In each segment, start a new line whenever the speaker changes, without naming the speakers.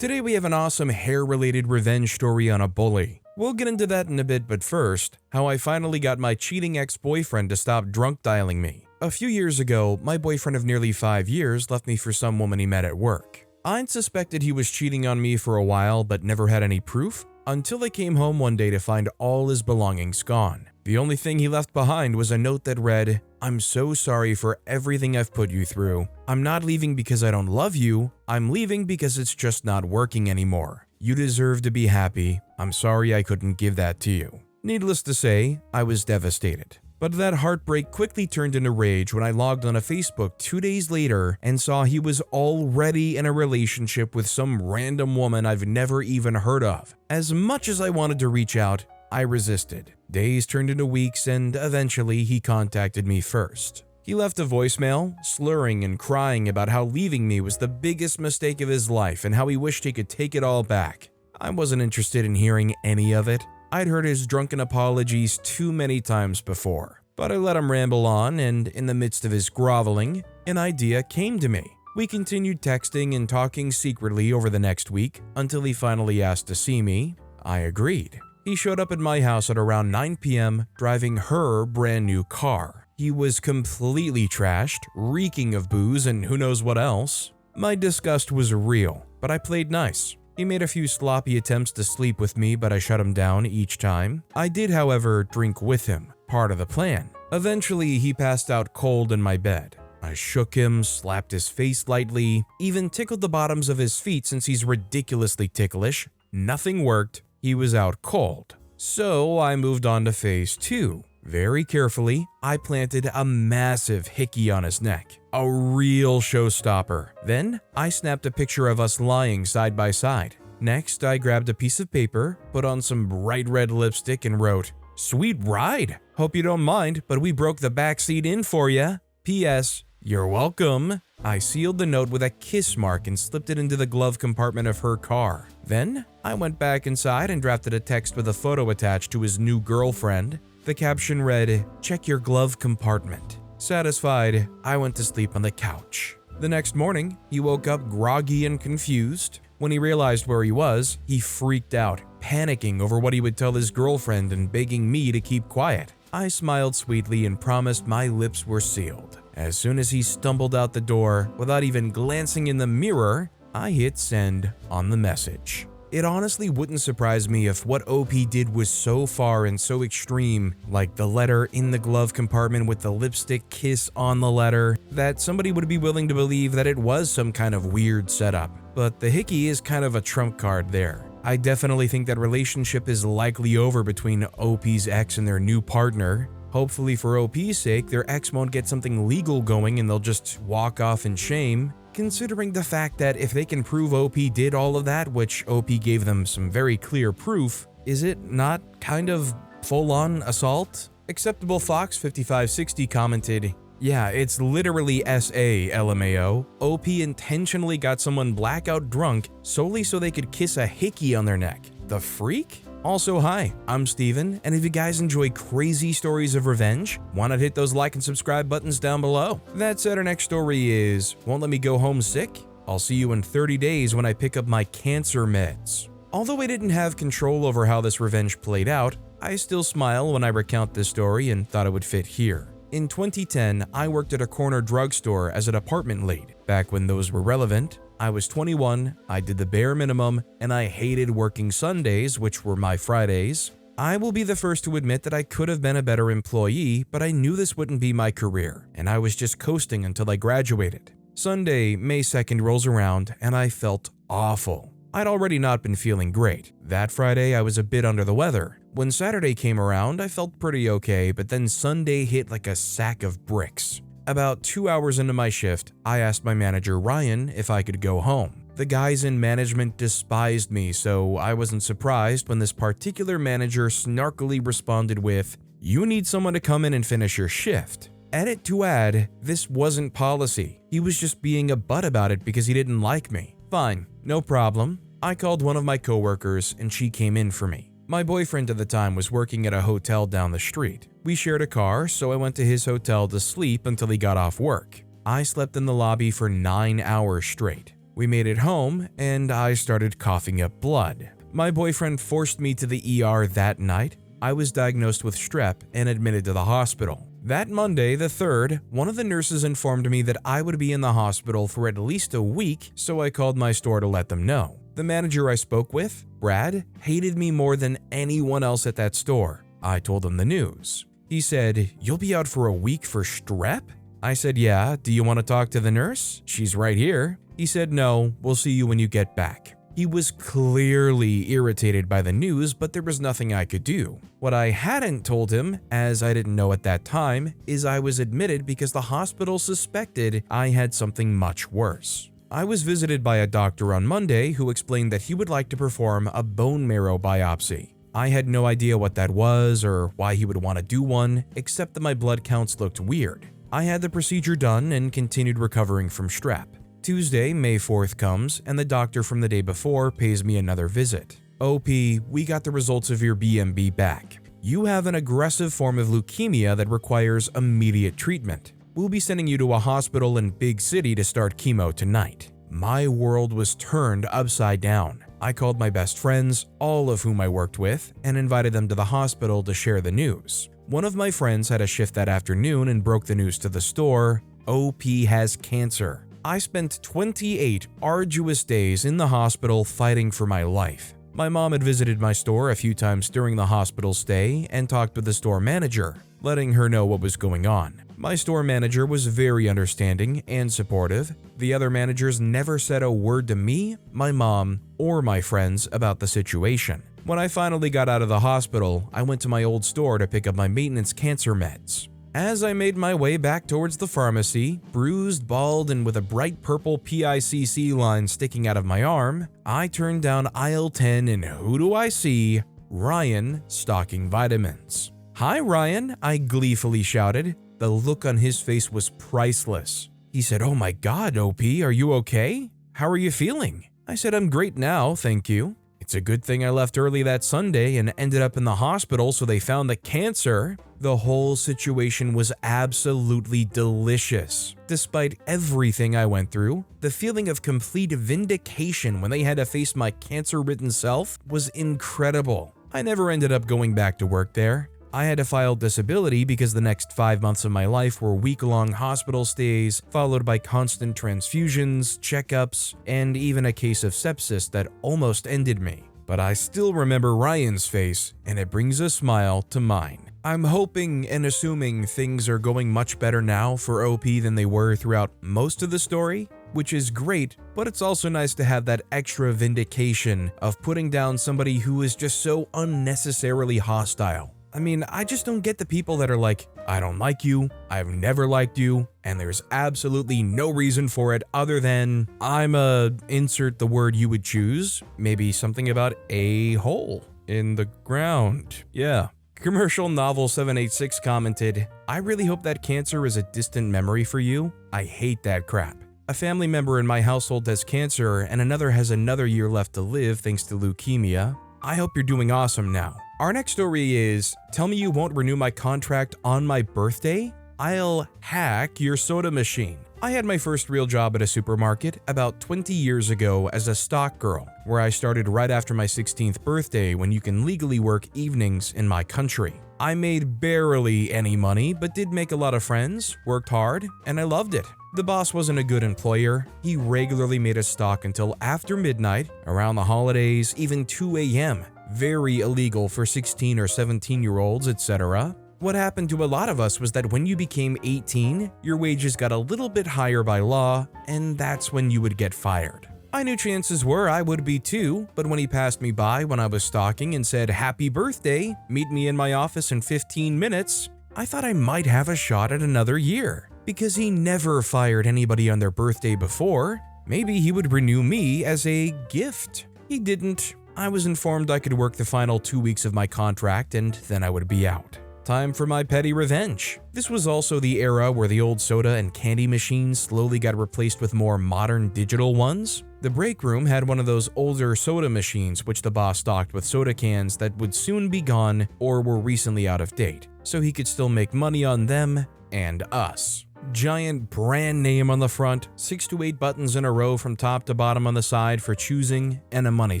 Today we have an awesome hair-related revenge story on a bully. We'll get into that in a bit, but first, how I finally got my cheating ex-boyfriend to stop drunk dialing me. A few years ago, my boyfriend of nearly 5 years left me for some woman he met at work. I'd suspected he was cheating on me for a while but never had any proof until I came home one day to find all his belongings gone. The only thing he left behind was a note that read, "I'm so sorry for everything I've put you through. I'm not leaving because I don't love you. I'm leaving because it's just not working anymore. You deserve to be happy. I'm sorry I couldn't give that to you." Needless to say, I was devastated. But that heartbreak quickly turned into rage when I logged on to Facebook 2 days later and saw he was already in a relationship with some random woman I've never even heard of. As much as I wanted to reach out, I resisted. Days turned into weeks and eventually he contacted me first. He left a voicemail, slurring and crying about how leaving me was the biggest mistake of his life and how he wished he could take it all back. I wasn't interested in hearing any of it. I'd heard his drunken apologies too many times before. But I let him ramble on, and in the midst of his groveling, an idea came to me. We continued texting and talking secretly over the next week until he finally asked to see me. I agreed. He showed up at my house at around 9 p.m. driving her brand new car. He was completely trashed, reeking of booze and who knows what else. My disgust was real, but I played nice. He made a few sloppy attempts to sleep with me, but I shut him down each time. I did, however, drink with him, part of the plan. Eventually, he passed out cold in my bed. I shook him, slapped his face lightly, even tickled the bottoms of his feet since he's ridiculously ticklish. Nothing worked. He was out cold. So I moved on to phase 2. Very carefully, I planted a massive hickey on his neck. A real showstopper. Then, I snapped a picture of us lying side by side. Next, I grabbed a piece of paper, put on some bright red lipstick and wrote, "Sweet ride. Hope you don't mind, but we broke the backseat in for ya. P.S. You're welcome." I sealed the note with a kiss mark and slipped it into the glove compartment of her car. Then, I went back inside and drafted a text with a photo attached to his new girlfriend. The caption read, "Check your glove compartment." Satisfied, I went to sleep on the couch. The next morning, he woke up groggy and confused. When he realized where he was, he freaked out, panicking over what he would tell his girlfriend and begging me to keep quiet. I smiled sweetly and promised my lips were sealed. As soon as he stumbled out the door, without even glancing in the mirror, I hit send on the message. It honestly wouldn't surprise me if what OP did was so far and so extreme, like the letter in the glove compartment with the lipstick kiss on the letter, that somebody would be willing to believe that it was some kind of weird setup. But the hickey is kind of a trump card there. I definitely think that relationship is likely over between OP's ex and their new partner. Hopefully for OP's sake, their ex won't get something legal going and they'll just walk off in shame. Considering the fact that if they can prove OP did all of that, which OP gave them some very clear proof, is it not kind of full-on assault? Acceptable Fox 5560 commented, "Yeah, it's literally SA LMAO. OP intentionally got someone blackout drunk solely so they could kiss a hickey on their neck. The freak?" Also, hi, I'm Steven, and if you guys enjoy crazy stories of revenge, why not hit those like and subscribe buttons down below? That said, our next story is, "Won't let me go home sick? I'll see you in 30 days when I pick up my cancer meds." Although I didn't have control over how this revenge played out, I still smile when I recount this story and thought it would fit here. In 2010, I worked at a corner drugstore as a department lead. Back when those were relevant, I was 21, I did the bare minimum, and I hated working Sundays, which were my Fridays. I will be the first to admit that I could have been a better employee, but I knew this wouldn't be my career, and I was just coasting until I graduated. Sunday, May 2nd rolls around, and I felt awful. I'd already not been feeling great. That Friday, I was a bit under the weather. When Saturday came around, I felt pretty okay, but then Sunday hit like a sack of bricks. About 2 hours into my shift, I asked my manager Ryan if I could go home. The guys in management despised me, so I wasn't surprised when this particular manager snarkily responded with, "You need someone to come in and finish your shift." Edit to add, this wasn't policy. He was just being a butt about it because he didn't like me. Fine, no problem. I called one of my coworkers and she came in for me. My boyfriend at the time was working at a hotel down the street. We shared a car, so I went to his hotel to sleep until he got off work. I slept in the lobby for 9 hours straight. We made it home, and I started coughing up blood. My boyfriend forced me to the ER that night. I was diagnosed with strep and admitted to the hospital. That Monday, the 3rd, one of the nurses informed me that I would be in the hospital for at least a week, so I called my store to let them know. The manager I spoke with, Brad, hated me more than anyone else at that store. I told him the news. He said, "You'll be out for a week for strep?" I said, "Yeah, do you want to talk to the nurse? She's right here." He said, "No, we'll see you when you get back." He was clearly irritated by the news, but there was nothing I could do. What I hadn't told him, as I didn't know at that time, is I was admitted because the hospital suspected I had something much worse. I was visited by a doctor on Monday who explained that he would like to perform a bone marrow biopsy. I had no idea what that was or why he would want to do one, except that my blood counts looked weird. I had the procedure done and continued recovering from strep. Tuesday, May 4th comes, and the doctor from the day before pays me another visit. "OP, we got the results of your BMB back. You have an aggressive form of leukemia that requires immediate treatment. We'll be sending you to a hospital in Big City to start chemo tonight." My world was turned upside down. I called my best friends, all of whom I worked with, and invited them to the hospital to share the news. One of my friends had a shift that afternoon and broke the news to the store. OP has cancer. I spent 28 arduous days in the hospital fighting for my life. My mom had visited my store a few times during the hospital stay and talked with the store manager, letting her know what was going on. My store manager was very understanding and supportive. The other managers never said a word to me, my mom, or my friends about the situation. When I finally got out of the hospital, I went to my old store to pick up my maintenance cancer meds. As I made my way back towards the pharmacy, bruised, bald, and with a bright purple PICC line sticking out of my arm, I turned down aisle 10 and who do I see? Ryan stocking vitamins. "Hi, Ryan," I gleefully shouted. The look on his face was priceless. He said, "Oh my God, OP, are you okay? How are you feeling?" I said, "I'm great now, thank you. It's a good thing I left early that Sunday and ended up in the hospital so they found the cancer." The whole situation was absolutely delicious. Despite everything I went through, the feeling of complete vindication when they had to face my cancer-ridden self was incredible. I never ended up going back to work there. I had to file disability because the next 5 months of my life were week-long hospital stays, followed by constant transfusions, checkups, and even a case of sepsis that almost ended me. But I still remember Ryan's face, and it brings a smile to mine. I'm hoping and assuming things are going much better now for OP than they were throughout most of the story, which is great, but it's also nice to have that extra vindication of putting down somebody who is just so unnecessarily hostile. I mean, I just don't get the people that are like, "I don't like you, I've never liked you, and there's absolutely no reason for it other than I'm a insert the word you would choose, maybe something about a hole in the ground." Yeah. Commercial Novel 786 commented, "I really hope that cancer is a distant memory for you. I hate that crap. A family member in my household has cancer and another has another year left to live thanks to leukemia. I hope you're doing awesome now." Our next story is, "Tell me you won't renew my contract on my birthday? I'll hack your soda machine." I had my first real job at a supermarket about 20 years ago as a stock girl, where I started right after my 16th birthday when you can legally work evenings in my country. I made barely any money, but did make a lot of friends, worked hard, and I loved it. The boss wasn't a good employer. He regularly made us stock until after midnight, around the holidays, even 2 a.m. Very illegal for 16 or 17-year-olds, etc. What happened to a lot of us was that when you became 18, your wages got a little bit higher by law, and that's when you would get fired. I knew chances were I would be too, but when he passed me by when I was stalking and said, "Happy birthday, meet me in my office in 15 minutes, I thought I might have a shot at another year. Because he never fired anybody on their birthday before, maybe he would renew me as a gift. He didn't. I was informed I could work the final 2 weeks of my contract and then I would be out. Time for my petty revenge. This was also the era where the old soda and candy machines slowly got replaced with more modern digital ones. The break room had one of those older soda machines which the boss stocked with soda cans that would soon be gone or were recently out of date, so he could still make money on them and us. Giant brand name on the front, 6 to 8 buttons in a row from top to bottom on the side for choosing, and a money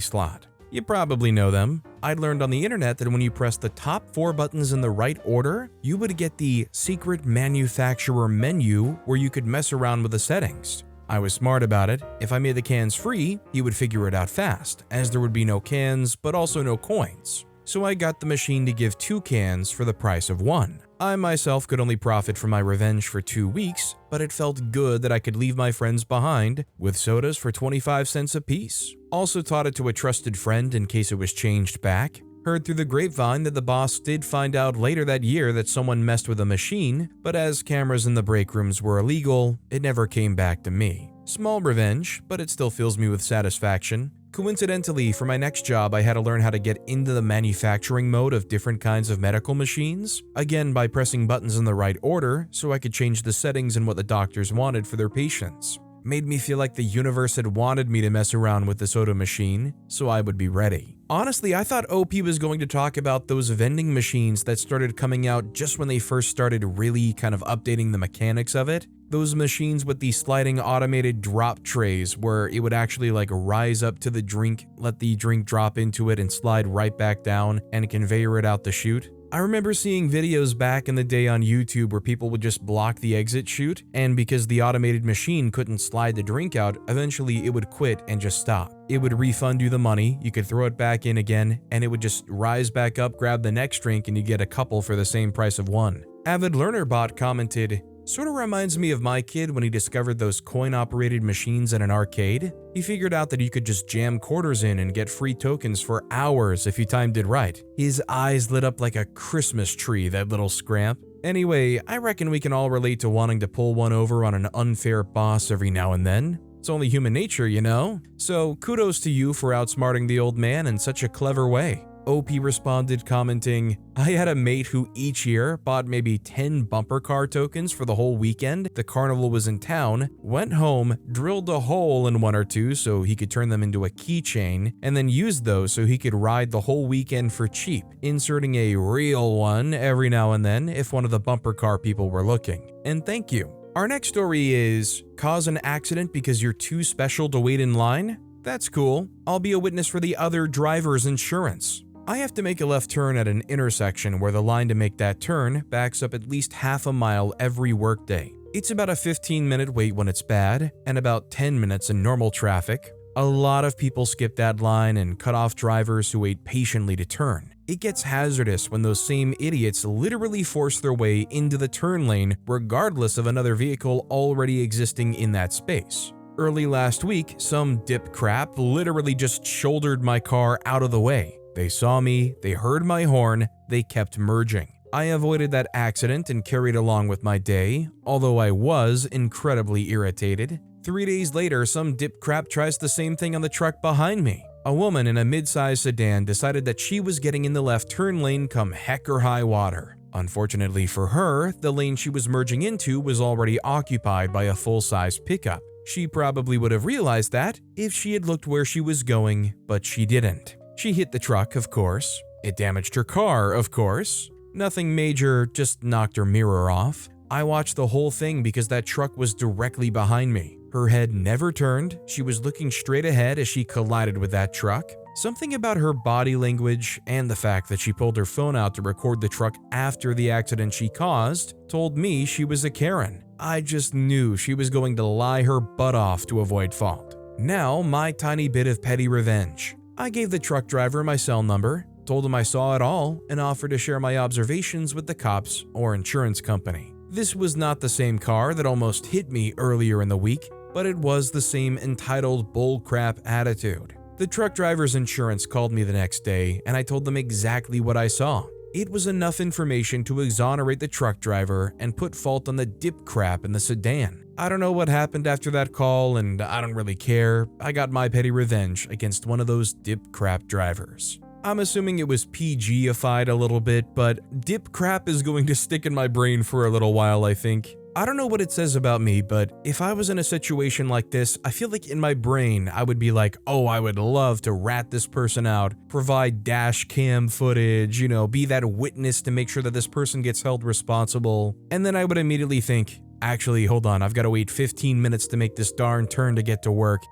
slot. You probably know them. I'd learned on the internet that when you press the top 4 buttons in the right order, you would get the secret manufacturer menu where you could mess around with the settings. I was smart about it. If I made the cans free, he would figure it out fast, as there would be no cans, but also no coins. So I got the machine to give 2 cans for the price of 1. I myself could only profit from my revenge for 2 weeks, but it felt good that I could leave my friends behind with sodas for 25 cents a piece. Also taught it to a trusted friend in case it was changed back. Heard through the grapevine that the boss did find out later that year that someone messed with a machine, but as cameras in the break rooms were illegal, it never came back to me. Small revenge, but it still fills me with satisfaction. Coincidentally, for my next job, I had to learn how to get into the manufacturing mode of different kinds of medical machines, again by pressing buttons in the right order so I could change the settings and what the doctors wanted for their patients. Made me feel like the universe had wanted me to mess around with the soda machine, so I would be ready. Honestly, I thought OP was going to talk about those vending machines that started coming out just when they first started really kind of updating the mechanics of it. Those machines with the sliding automated drop trays where it would actually like rise up to the drink, let the drink drop into it and slide right back down and conveyor it out the chute. I remember seeing videos back in the day on YouTube where people would just block the exit chute, and because the automated machine couldn't slide the drink out, eventually it would quit and just stop. It would refund you the money, you could throw it back in again, and it would just rise back up, grab the next drink, and you get a couple for the same price of one. Avid Learner Bot commented, "Sort of reminds me of my kid when he discovered those coin-operated machines at an arcade. He figured out that you could just jam quarters in and get free tokens for hours if you timed it right. His eyes lit up like a Christmas tree, that little scramp. Anyway, I reckon we can all relate to wanting to pull one over on an unfair boss every now and then. It's only human nature, you know? So kudos to you for outsmarting the old man in such a clever way." OP responded commenting, "I had a mate who each year bought maybe 10 bumper car tokens for the whole weekend the carnival was in town, went home, drilled a hole in one or two so he could turn them into a keychain, and then used those so he could ride the whole weekend for cheap, inserting a real one every now and then if one of the bumper car people were looking. And thank you." Our next story is, cause an accident because you're too special to wait in line? That's cool. I'll be a witness for the other driver's insurance. I have to make a left turn at an intersection where the line to make that turn backs up at least half a mile every workday. It's about a 15-minute wait when it's bad, and about 10 minutes in normal traffic. A lot of people skip that line and cut off drivers who wait patiently to turn. It gets hazardous when those same idiots literally force their way into the turn lane regardless of another vehicle already existing in that space. Early last week, some dip crap literally just shouldered my car out of the way. They saw me, they heard my horn, they kept merging. I avoided that accident and carried along with my day, although I was incredibly irritated. 3 days later, some dip crap tries the same thing on the truck behind me. A woman in a mid-sized sedan decided that she was getting in the left turn lane come heck or high water. Unfortunately for her, the lane she was merging into was already occupied by a full-size pickup. She probably would have realized that if she had looked where she was going, but she didn't. She hit the truck, of course. It damaged her car, of course. Nothing major, just knocked her mirror off. I watched the whole thing because that truck was directly behind me. Her head never turned. She was looking straight ahead as she collided with that truck. Something about her body language and the fact that she pulled her phone out to record the truck after the accident she caused told me she was a Karen. I just knew she was going to lie her butt off to avoid fault. Now, my tiny bit of petty revenge. I gave the truck driver my cell number, told him I saw it all, and offered to share my observations with the cops or insurance company. This was not the same car that almost hit me earlier in the week, but it was the same entitled bullcrap attitude. The truck driver's insurance called me the next day, and I told them exactly what I saw. It was enough information to exonerate the truck driver and put fault on the dip crap in the sedan. I don't know what happened after that call, and I don't really care. I got my petty revenge against one of those dip crap drivers. I'm assuming it was PG-ified a little bit, but dip crap is going to stick in my brain for a little while, I think. I don't know what it says about me, but if I was in a situation like this, I feel like in my brain I would be like, oh, I would love to rat this person out, provide dash cam footage, be that witness to make sure that this person gets held responsible. And then I would immediately think, Actually, hold on, I've got to wait 15 minutes to make this darn turn to get to work.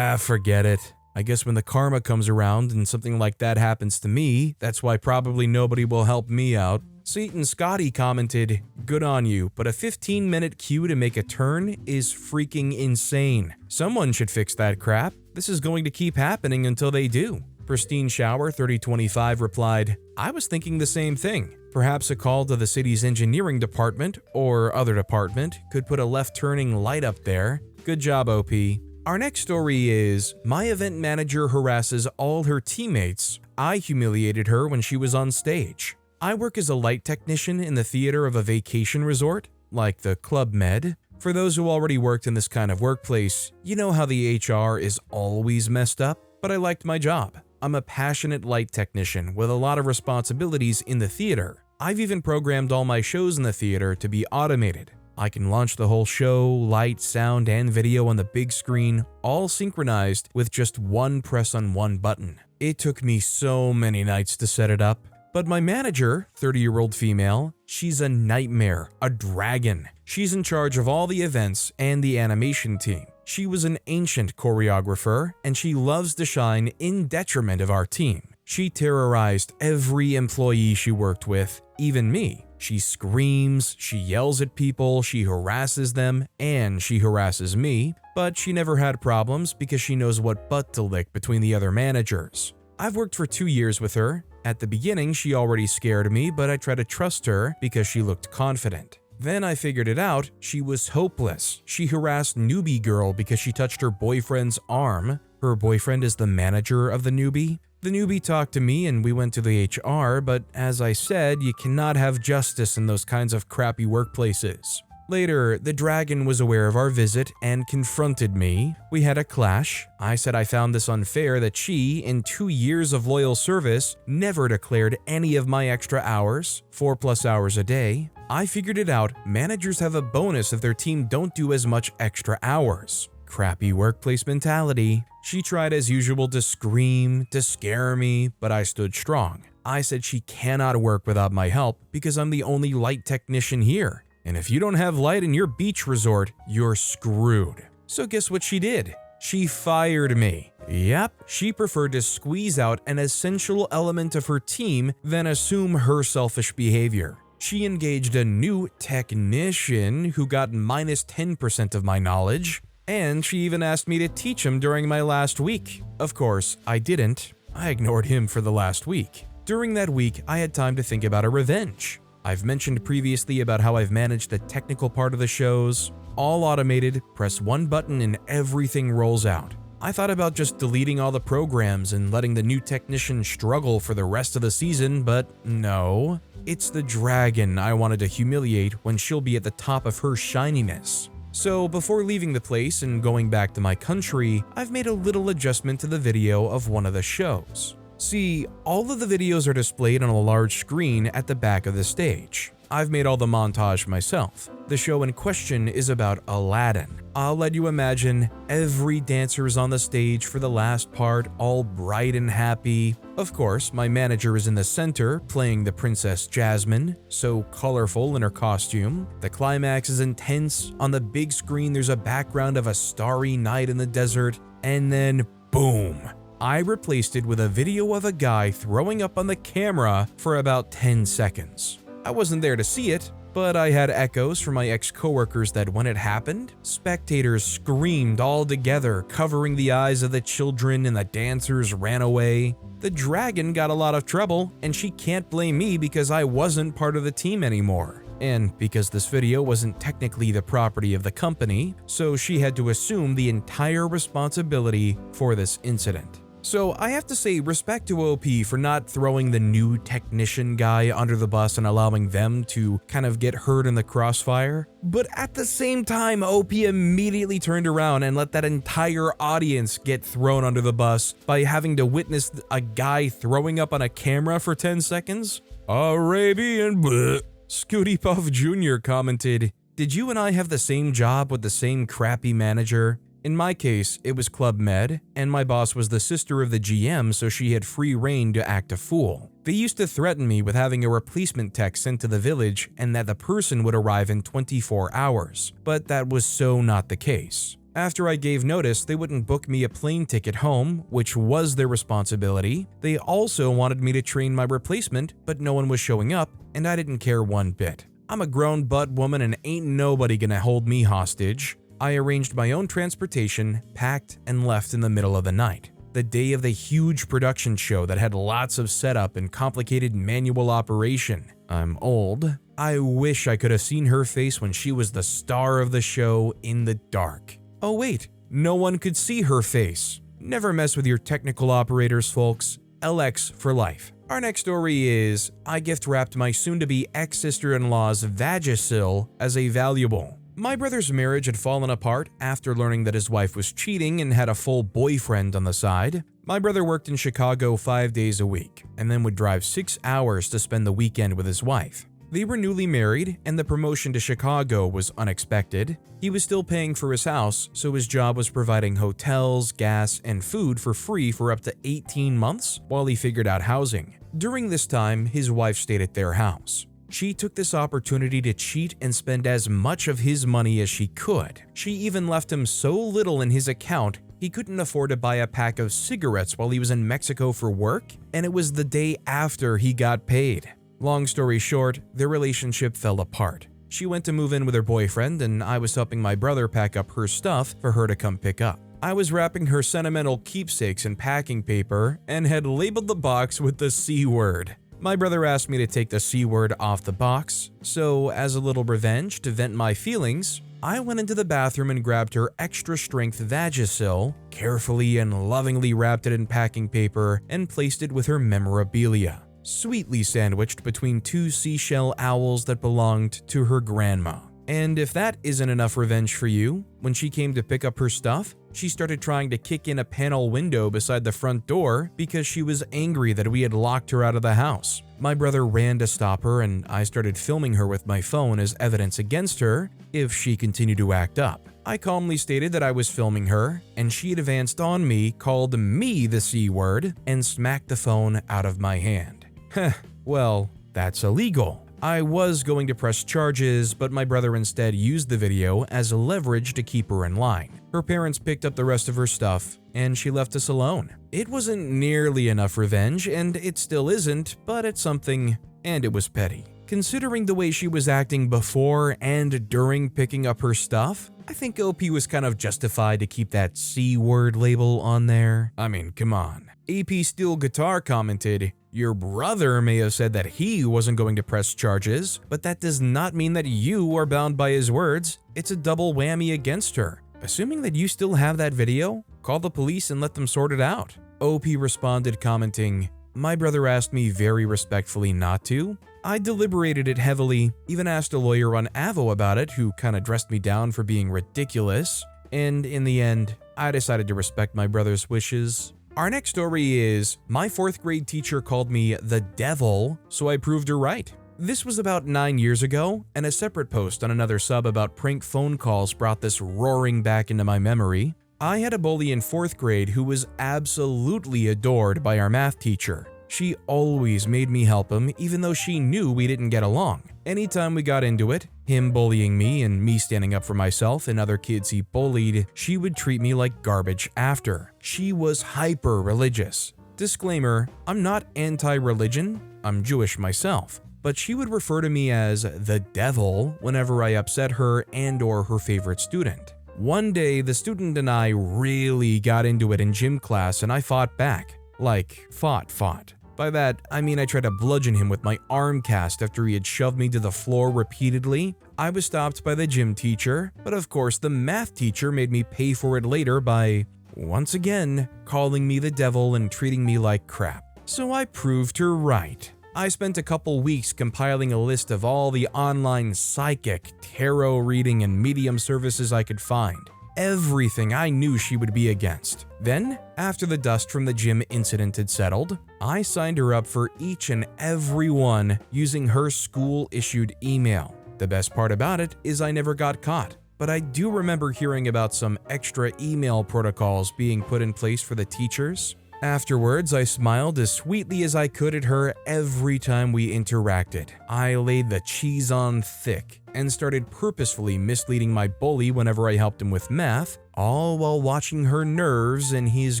Forget it. I guess when the karma comes around and something like that happens to me, that's why probably nobody will help me out. Seton Scotty commented, "Good on you, but a 15-minute queue to make a turn is freaking insane. Someone should fix that crap. This is going to keep happening until they do." Pristine Shower 3025 replied, "I was thinking the same thing. Perhaps a call to the city's engineering department or other department could put a left-turning light up there. Good job, OP." Our next story is, my event manager harasses all her teammates. I humiliated her when she was on stage. I work as a light technician in the theater of a vacation resort, like the Club Med. For those who already worked in this kind of workplace, you know how the HR is always messed up, but I liked my job. I'm a passionate light technician with a lot of responsibilities in the theater. I've even programmed all my shows in the theater to be automated. I can launch the whole show, light, sound, and video on the big screen, all synchronized with just one press on one button. It took me so many nights to set it up. But my manager, 30-year-old female, she's a nightmare, a dragon. She's in charge of all the events and the animation team. She was an ancient choreographer, and she loves to shine in detriment of our team. She terrorized every employee she worked with, even me. She screams, she yells at people, she harasses them, and she harasses me, but she never had problems because she knows what butt to lick between the other managers. I've worked for 2 years with her. At the beginning, she already scared me, but I tried to trust her because she looked confident. Then I figured it out, she was hopeless. She harassed newbie girl because she touched her boyfriend's arm. Her boyfriend is the manager of the newbie. The newbie talked to me and we went to the HR, but as I said, you cannot have justice in those kinds of crappy workplaces. Later, the dragon was aware of our visit and confronted me. We had a clash. I said I found this unfair that she, in 2 years of loyal service, never declared any of my extra hours, 4+ hours a day. I figured it out, managers have a bonus if their team don't do as much extra hours. Crappy workplace mentality. She tried as usual to scream, to scare me, but I stood strong. I said she cannot work without my help because I'm the only light technician here. And if you don't have light in your beach resort, you're screwed. So guess what she did? She fired me. Yep, she preferred to squeeze out an essential element of her team than assume her selfish behavior. She engaged a new technician who got minus 10% of my knowledge, and she even asked me to teach him during my last week. Of course, I didn't. I ignored him for the last week. During that week, I had time to think about a revenge. I've mentioned previously about how I've managed the technical part of the shows. All automated, press one button and everything rolls out. I thought about just deleting all the programs and letting the new technician struggle for the rest of the season, but no. It's the dragon I wanted to humiliate when she'll be at the top of her shininess. So before leaving the place and going back to my country, I've made a little adjustment to the video of one of the shows. See, all of the videos are displayed on a large screen at the back of the stage. I've made all the montage myself. The show in question is about Aladdin. I'll let you imagine every dancer is on the stage for the last part, all bright and happy. Of course, my manager is in the center, playing the Princess Jasmine, so colorful in her costume. The climax is intense. On the big screen, there's a background of a starry night in the desert, and then boom! I replaced it with a video of a guy throwing up on the camera for about 10 seconds. I wasn't there to see it, but I had echoes from my ex-coworkers that when it happened, spectators screamed all together, covering the eyes of the children, and the dancers ran away. The dragon got a lot of trouble, and she can't blame me because I wasn't part of the team anymore. And because this video wasn't technically the property of the company, so she had to assume the entire responsibility for this incident. So I have to say respect to OP for not throwing the new technician guy under the bus and allowing them to kind of get hurt in the crossfire. But at the same time, OP immediately turned around and let that entire audience get thrown under the bus by having to witness a guy throwing up on a camera for 10 seconds. Arabian bleh. Scooty Puff Jr. commented, "Did you and I have the same job with the same crappy manager? In my case, it was Club Med, and my boss was the sister of the GM, so she had free reign to act a fool. They used to threaten me with having a replacement tech sent to the village and that the person would arrive in 24 hours, but that was so not the case. After I gave notice, they wouldn't book me a plane ticket home, which was their responsibility. They also wanted me to train my replacement, but no one was showing up, and I didn't care one bit. I'm a grown butt woman and ain't nobody gonna hold me hostage. I arranged my own transportation, packed, and left in the middle of the night. The day of the huge production show that had lots of setup and complicated manual operation. I'm old. I wish I could have seen her face when she was the star of the show in the dark. Oh wait, no one could see her face. Never mess with your technical operators, folks. LX for life. Our next story is, I gift wrapped my soon-to-be ex-sister-in-law's vagisil as a valuable. My brother's marriage had fallen apart after learning that his wife was cheating and had a full boyfriend on the side. My brother worked in Chicago 5 days a week, and then would drive 6 hours to spend the weekend with his wife. They were newly married, and the promotion to Chicago was unexpected. He was still paying for his house, so his job was providing hotels, gas, and food for free for up to 18 months while he figured out housing. During this time, his wife stayed at their house. She took this opportunity to cheat and spend as much of his money as she could. She even left him so little in his account he couldn't afford to buy a pack of cigarettes while he was in Mexico for work, and it was the day after he got paid. Long story short, their relationship fell apart. She went to move in with her boyfriend, and I was helping my brother pack up her stuff for her to come pick up. I was wrapping her sentimental keepsakes in packing paper and had labeled the box with the C word. My brother asked me to take the C word off the box, so as a little revenge to vent my feelings, I went into the bathroom and grabbed her extra-strength vagisil, carefully and lovingly wrapped it in packing paper, and placed it with her memorabilia, sweetly sandwiched between two seashell owls that belonged to her grandma. And if that isn't enough revenge for you, when she came to pick up her stuff, she started trying to kick in a panel window beside the front door because she was angry that we had locked her out of the house. My brother ran to stop her, and I started filming her with my phone as evidence against her if she continued to act up. I calmly stated that I was filming her, and she advanced on me, called me the C word, and smacked the phone out of my hand. Heh, well, that's illegal. I was going to press charges, but my brother instead used the video as leverage to keep her in line. Her parents picked up the rest of her stuff, and she left us alone. It wasn't nearly enough revenge, and it still isn't, but it's something, and it was petty. Considering the way she was acting before and during picking up her stuff, I think OP was kind of justified to keep that C word label on there. I mean, come on. AP Steel Guitar commented, "Your brother may have said that he wasn't going to press charges, but that does not mean that you are bound by his words. It's a double whammy against her. Assuming that you still have that video, call the police and let them sort it out." OP responded commenting, "My brother asked me very respectfully not to. I deliberated it heavily, even asked a lawyer on Avo about it who kinda dressed me down for being ridiculous, and in the end, I decided to respect my brother's wishes." Our next story is, my 4th grade teacher called me the devil, so I proved her right. This was about 9 years ago, and a separate post on another sub about prank phone calls brought this roaring back into my memory. I had a bully in 4th grade who was absolutely adored by our math teacher. She always made me help him even though she knew we didn't get along. Anytime we got into it, him bullying me and me standing up for myself and other kids he bullied, she would treat me like garbage after. She was hyper-religious. Disclaimer, I'm not anti-religion, I'm Jewish myself, but she would refer to me as the devil whenever I upset her and or her favorite student. One day, the student and I really got into it in gym class and I fought back. Like, fought. By that, I mean I tried to bludgeon him with my arm cast after he had shoved me to the floor repeatedly. I was stopped by the gym teacher, but of course the math teacher made me pay for it later by, once again, calling me the devil and treating me like crap. So I proved her right. I spent a couple weeks compiling a list of all the online psychic, tarot reading, and medium services I could find. Everything I knew she would be against. Then, after the dust from the gym incident had settled, I signed her up for each and every one using her school-issued email. The best part about it is I never got caught. but I do remember hearing about some extra email protocols being put in place for the teachers. Afterwards, I smiled as sweetly as I could at her every time we interacted. I laid the cheese on thick and started purposefully misleading my bully whenever I helped him with math, all while watching her nerves and his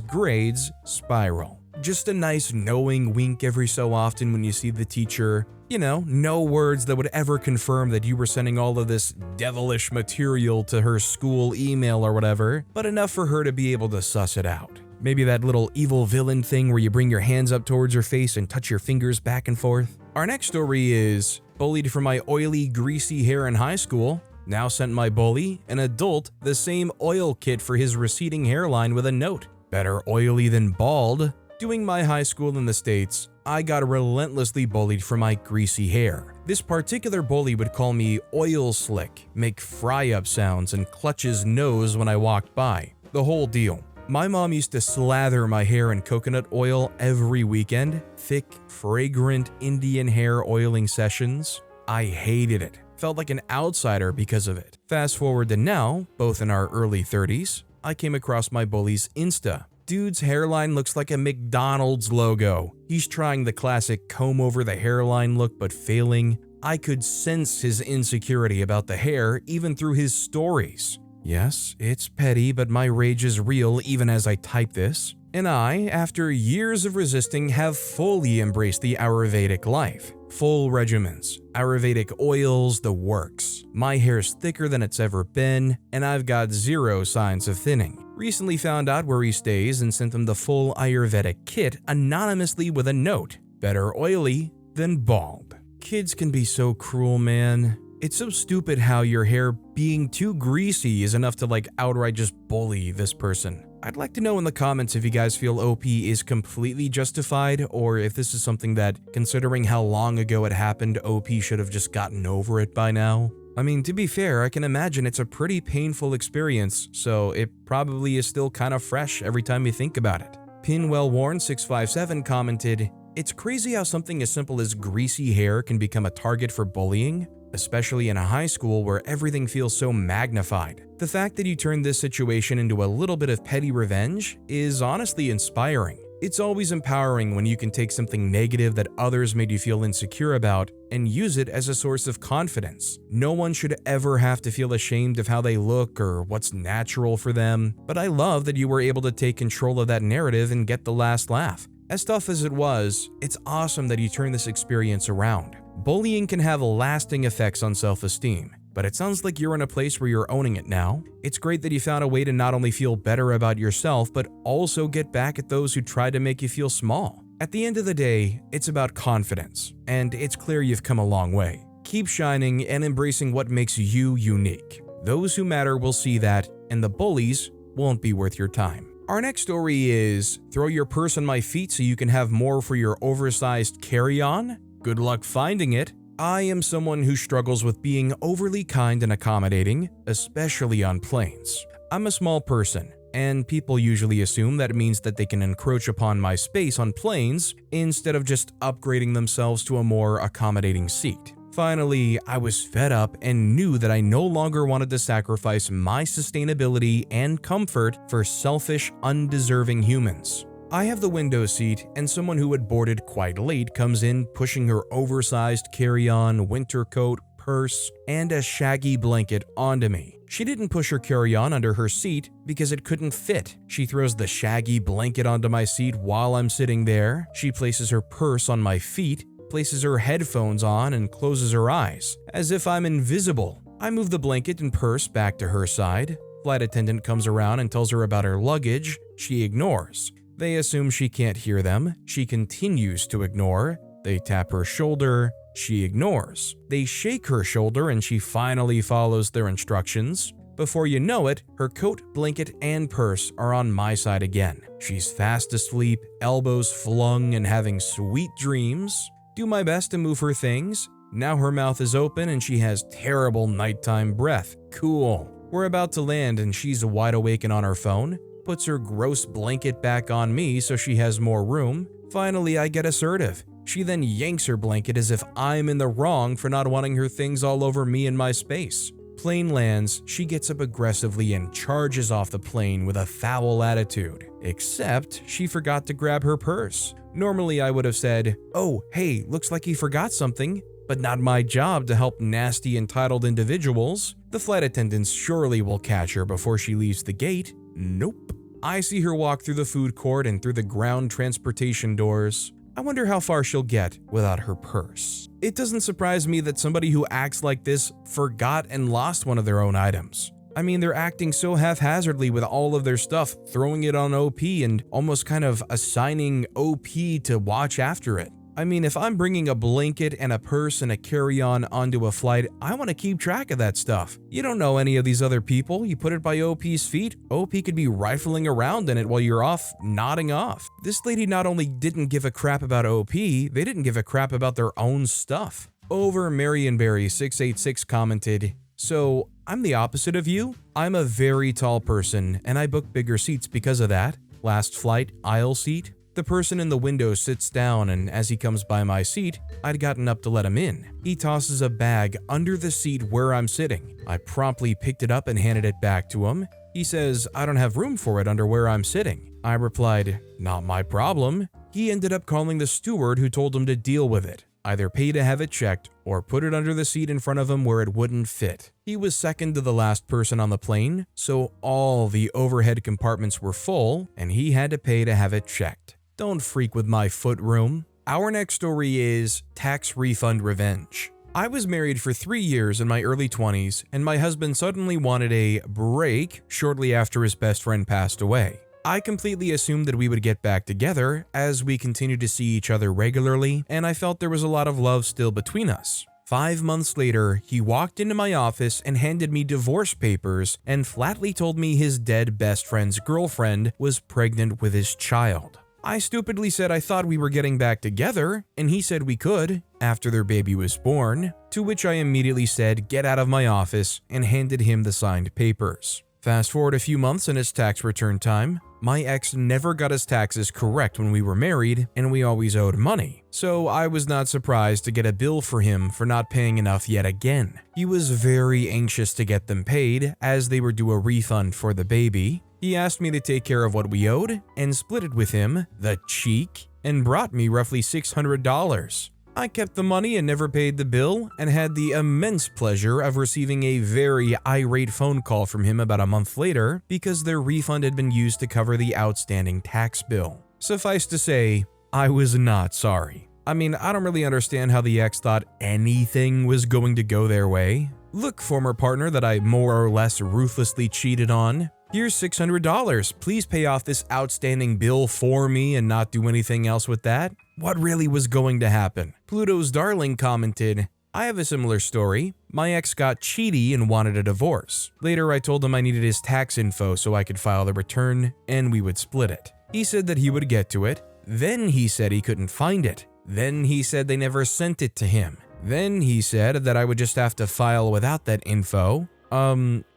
grades spiral. Just a nice knowing wink every so often when you see the teacher. You know, no words that would ever confirm that you were sending all of this devilish material to her school email or whatever, but enough for her to be able to suss it out. Maybe that little evil villain thing where you bring your hands up towards your face and touch your fingers back and forth. Our next story is bullied for my oily, greasy hair in high school. Now sent my bully, an adult, the same oil kit for his receding hairline with a note. Better oily than bald. Doing my high school in the States, I got relentlessly bullied for my greasy hair. This particular bully would call me oil slick, make fry-up sounds, and clutch his nose when I walked by. The whole deal. My mom used to slather my hair in coconut oil every weekend, thick, fragrant Indian hair oiling sessions. I hated it. Felt like an outsider because of it. Fast forward to now, both in our early 30s, I came across my bully's Insta. Dude's hairline looks like a McDonald's logo. He's trying the classic comb over the hairline look but failing. I could sense his insecurity about the hair even through his stories. Yes, it's petty, but my rage is real even as I type this. And I, after years of resisting, have fully embraced the Ayurvedic life. Full regimens, Ayurvedic oils, the works. My hair's thicker than it's ever been, and I've got zero signs of thinning. Recently found out where he stays and sent him the full Ayurvedic kit anonymously with a note. Better oily than bald. Kids can be so cruel, man. It's so stupid how your hair being too greasy is enough to outright just bully this person. I'd like to know in the comments if you guys feel OP is completely justified or if this is something that, considering how long ago it happened, OP should have just gotten over it by now. I mean, to be fair, I can imagine it's a pretty painful experience, so it probably is still kind of fresh every time you think about it. Pinwellworn657 commented, "It's crazy how something as simple as greasy hair can become a target for bullying. Especially in a high school where everything feels so magnified. The fact that you turned this situation into a little bit of petty revenge is honestly inspiring. It's always empowering when you can take something negative that others made you feel insecure about and use it as a source of confidence. No one should ever have to feel ashamed of how they look or what's natural for them, but I love that you were able to take control of that narrative and get the last laugh. As tough as it was, it's awesome that you turned this experience around. Bullying can have lasting effects on self-esteem, but it sounds like you're in a place where you're owning it now. It's great that you found a way to not only feel better about yourself, but also get back at those who tried to make you feel small. At the end of the day, it's about confidence, and it's clear you've come a long way. Keep shining and embracing what makes you unique. Those who matter will see that, and the bullies won't be worth your time. Our next story is, throw your purse on my feet so you can have more for your oversized carry-on? Good luck finding it. I am someone who struggles with being overly kind and accommodating, especially on planes. I'm a small person, and people usually assume that means that they can encroach upon my space on planes instead of just upgrading themselves to a more accommodating seat. Finally, I was fed up and knew that I no longer wanted to sacrifice my sustainability and comfort for selfish, undeserving humans. I have the window seat, and someone who had boarded quite late comes in pushing her oversized carry-on, winter coat, purse, and a shaggy blanket onto me. She didn't push her carry-on under her seat because it couldn't fit. She throws the shaggy blanket onto my seat while I'm sitting there. She places her purse on my feet, places her headphones on, and closes her eyes, as if I'm invisible. I move the blanket and purse back to her side. Flight attendant comes around and tells her about her luggage. She ignores. They assume she can't hear them. She continues to ignore. They tap her shoulder. She ignores. They shake her shoulder and she finally follows their instructions. Before you know it, her coat, blanket, and purse are on my side again. She's fast asleep, elbows flung and having sweet dreams. Do my best to move her things. Now her mouth is open and she has terrible nighttime breath. Cool. We're about to land and she's wide awake and on her phone. Puts her gross blanket back on me so she has more room. Finally, I get assertive. She then yanks her blanket as if I'm in the wrong for not wanting her things all over me and my space. Plane lands, she gets up aggressively and charges off the plane with a foul attitude. Except she forgot to grab her purse. Normally I would have said, "Oh, hey, looks like you forgot something," but not my job to help nasty entitled individuals. The flight attendants surely will catch her before she leaves the gate. Nope. I see her walk through the food court and through the ground transportation doors. I wonder how far she'll get without her purse. It doesn't surprise me that somebody who acts like this forgot and lost one of their own items. I mean, they're acting so haphazardly with all of their stuff, throwing it on OP and almost kind of assigning OP to watch after it. I mean, if I'm bringing a blanket and a purse and a carry-on onto a flight, I want to keep track of that stuff. You don't know any of these other people. You put it by OP's feet. OP could be rifling around in it while you're off, nodding off. This lady not only didn't give a crap about OP, they didn't give a crap about their own stuff. Over Marionberry686 commented, "So, I'm the opposite of you. I'm a very tall person, and I book bigger seats because of that. Last flight, aisle seat. The person in the window sits down, and as he comes by my seat, I'd gotten up to let him in. He tosses a bag under the seat where I'm sitting. I promptly picked it up and handed it back to him. He says, 'I don't have room for it under where I'm sitting.' I replied, 'Not my problem.' He ended up calling the steward, who told him to deal with it. Either pay to have it checked or put it under the seat in front of him where it wouldn't fit. He was second to the last person on the plane, so all the overhead compartments were full, and he had to pay to have it checked. Don't freak with my foot room." Our next story is tax refund revenge. I was married for 3 years in my early 20s, and my husband suddenly wanted a break shortly after his best friend passed away. I completely assumed that we would get back together as we continued to see each other regularly, and I felt there was a lot of love still between us. 5 months later, he walked into my office and handed me divorce papers and flatly told me his dead best friend's girlfriend was pregnant with his child. I stupidly said I thought we were getting back together, and he said we could after their baby was born, to which I immediately said, "Get out of my office," and handed him the signed papers. Fast forward a few months and it's tax return time. My ex never got his taxes correct when we were married, and we always owed money. So I was not surprised to get a bill for him for not paying enough yet again. He was very anxious to get them paid, as they were due a refund for the baby. He asked me to take care of what we owed and split it with him, the cheek, and brought me roughly $600. I kept the money and never paid the bill, and had the immense pleasure of receiving a very irate phone call from him about a month later because their refund had been used to cover the outstanding tax bill. Suffice to say, I was not sorry. I mean, I don't really understand how the ex thought anything was going to go their way. Look, former partner that I more or less ruthlessly cheated on, here's $600. Please pay off this outstanding bill for me and not do anything else with that. What really was going to happen? Pluto's Darling commented, "I have a similar story. My ex got cheaty and wanted a divorce. Later, I told him I needed his tax info so I could file the return and we would split it. He said that he would get to it. Then he said he couldn't find it. Then he said they never sent it to him. Then he said that I would just have to file without that info.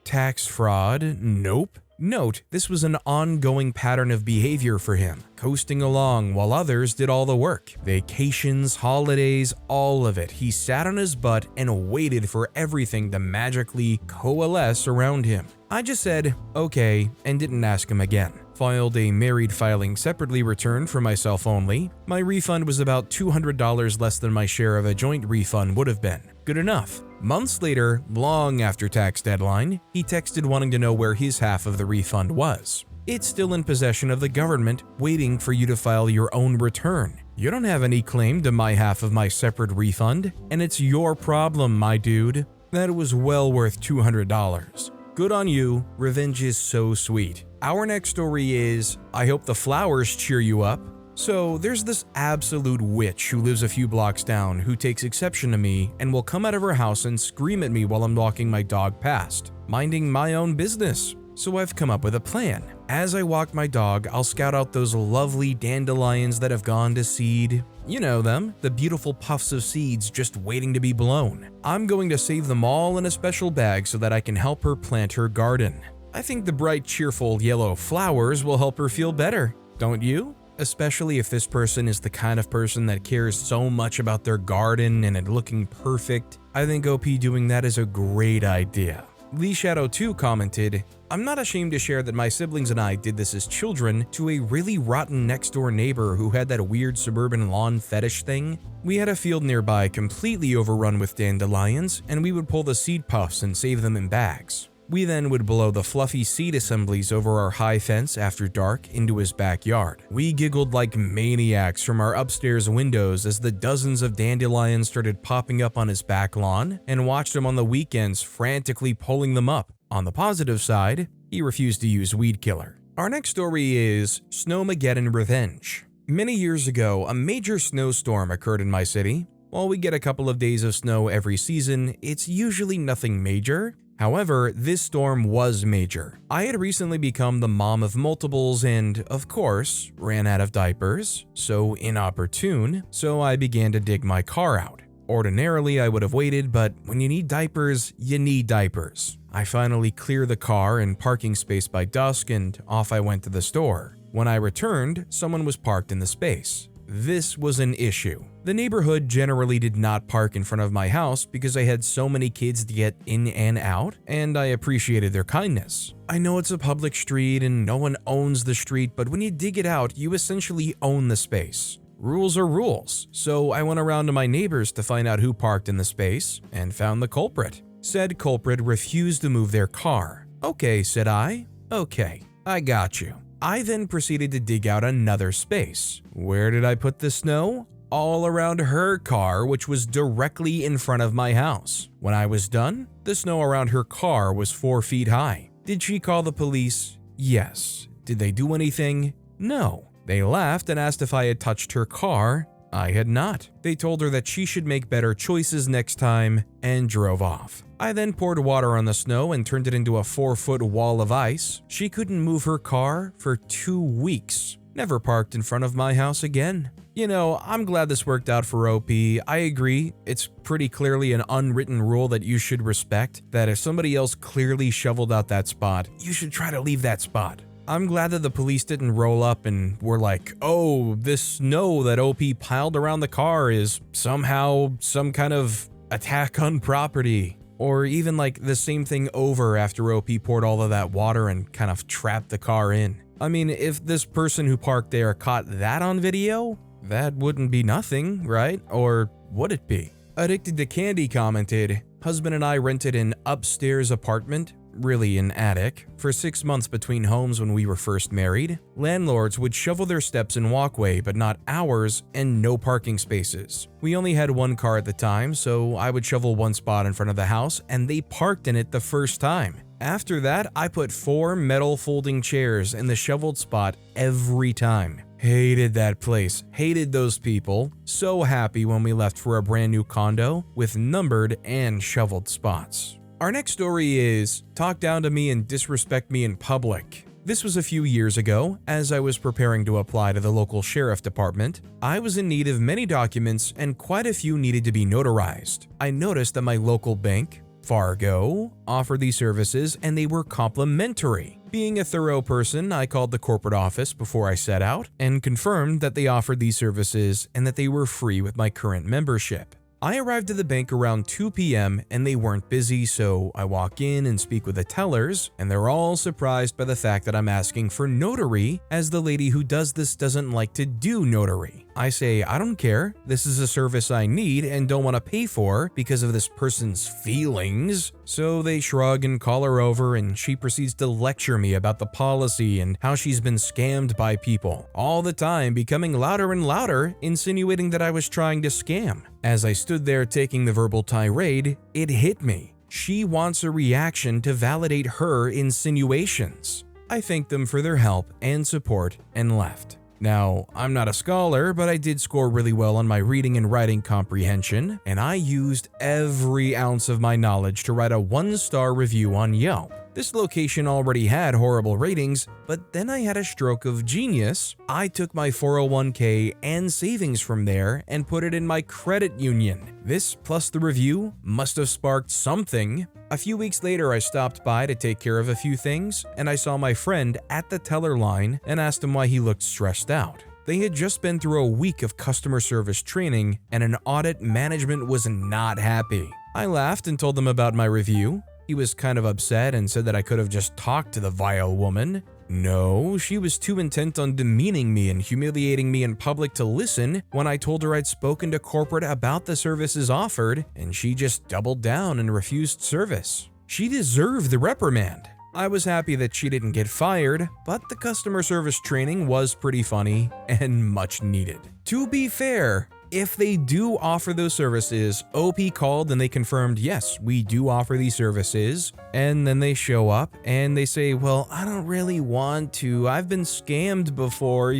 Tax fraud? Nope. Note, this was an ongoing pattern of behavior for him, coasting along while others did all the work. Vacations, holidays, all of it. He sat on his butt and waited for everything to magically coalesce around him. I just said, okay, and didn't ask him again. Filed a married filing separately return for myself only. My refund was about $200 less than my share of a joint refund would have been. Good enough. Months later, long after tax deadline, he texted wanting to know where his half of the refund was. It's still in possession of the government, waiting for you to file your own return. You don't have any claim to my half of my separate refund, and it's your problem, my dude. That was well worth $200. Good on you. Revenge is so sweet. Our next story is, I hope the flowers cheer you up. So there's this absolute witch who lives a few blocks down who takes exception to me and will come out of her house and scream at me while I'm walking my dog past, minding my own business. So I've come up with a plan. As I walk my dog, I'll scout out those lovely dandelions that have gone to seed. You know them, the beautiful puffs of seeds just waiting to be blown. I'm going to save them all in a special bag so that I can help her plant her garden. I think the bright, cheerful yellow flowers will help her feel better, don't you? Especially if this person is the kind of person that cares so much about their garden and it looking perfect. I think OP doing that is a great idea. Lee Shadow 2 commented, "I'm not ashamed to share that my siblings and I did this as children to a really rotten next door neighbor who had that weird suburban lawn fetish thing. We had a field nearby completely overrun with dandelions, and we would pull the seed puffs and save them in bags. We then would blow the fluffy seed assemblies over our high fence after dark into his backyard. We giggled like maniacs from our upstairs windows as the dozens of dandelions started popping up on his back lawn, and watched him on the weekends frantically pulling them up. On the positive side, he refused to use weed killer." Our next story is Snowmageddon Revenge. Many years ago, a major snowstorm occurred in my city. While we get a couple of days of snow every season, it's usually nothing major. However, this storm was major. I had recently become the mom of multiples and, of course, ran out of diapers, so inopportune, so I began to dig my car out. Ordinarily, I would have waited, but when you need diapers, you need diapers. I finally clear the car and parking space by dusk, and off I went to the store. When I returned, someone was parked in the space. This was an issue. The neighborhood generally did not park in front of my house because I had so many kids to get in and out, and I appreciated their kindness. I know it's a public street and no one owns the street, but when you dig it out, you essentially own the space. Rules are rules, so I went around to my neighbors to find out who parked in the space and found the culprit. Said culprit refused to move their car. "Okay," said I. "Okay, I got you." I then proceeded to dig out another space. Where did I put the snow? All around her car, which was directly in front of my house. When I was done, the snow around her car was 4 feet high. Did she call the police? Yes. Did they do anything? No. They laughed and asked if I had touched her car. I had not. They told her that she should make better choices next time and drove off. I then poured water on the snow and turned it into a 4-foot wall of ice. She couldn't move her car for 2 weeks. Never parked in front of my house again. You know, I'm glad this worked out for OP. I agree, it's pretty clearly an unwritten rule that you should respect, that if somebody else clearly shoveled out that spot, you should try to leave that spot. I'm glad that the police didn't roll up and were like, "Oh, this snow that OP piled around the car is somehow some kind of attack on property." Or even like the same thing over after OP poured all of that water and kind of trapped the car in. I mean, if this person who parked there caught that on video, that wouldn't be nothing, right? Or would it be? Addicted to Candy commented, "Husband and I rented an upstairs apartment, really an attic, for 6 months between homes when we were first married. Landlords would shovel their steps and walkway, but not ours, and no parking spaces. We only had one car at the time, so I would shovel one spot in front of the house, and they parked in it the first time. After that, I put 4 metal folding chairs in the shoveled spot every time. Hated that place, hated those people. So happy when we left for a brand new condo with numbered and shoveled spots." Our next story is "Talk down to me and disrespect me in public." This was a few years ago, as I was preparing to apply to the local sheriff department. I was in need of many documents and quite a few needed to be notarized. I noticed that my local bank, Fargo, offered these services and they were complimentary. Being a thorough person, I called the corporate office before I set out and confirmed that they offered these services and that they were free with my current membership. I arrived at the bank around 2 p.m. and they weren't busy, so I walk in and speak with the tellers, and they're all surprised by the fact that I'm asking for notary, as the lady who does this doesn't like to do notary. I say, "I don't care, this is a service I need and don't want to pay for because of this person's feelings." So they shrug and call her over, and she proceeds to lecture me about the policy and how she's been scammed by people, all the time becoming louder and louder, insinuating that I was trying to scam. As I stood there taking the verbal tirade, it hit me. She wants a reaction to validate her insinuations. I thanked them for their help and support and left. Now, I'm not a scholar, but I did score really well on my reading and writing comprehension, and I used every ounce of my knowledge to write a 1-star review on Yelp. This location already had horrible ratings, but then I had a stroke of genius. I took my 401k and savings from there and put it in my credit union. This plus the review must have sparked something. A few weeks later, I stopped by to take care of a few things, and I saw my friend at the teller line and asked him why he looked stressed out. They had just been through a week of customer service training, and an audit management was not happy. I laughed and told them about my review. He was kind of upset and said that I could have just talked to the vile woman. No, she was too intent on demeaning me and humiliating me in public to listen when I told her I'd spoken to corporate about the services offered, and she just doubled down and refused service. She deserved the reprimand. I was happy that she didn't get fired, but the customer service training was pretty funny and much needed. To be fair, if they do offer those services, OP called and they confirmed, yes, we do offer these services. And then they show up and they say, well, I don't really want to. I've been scammed before,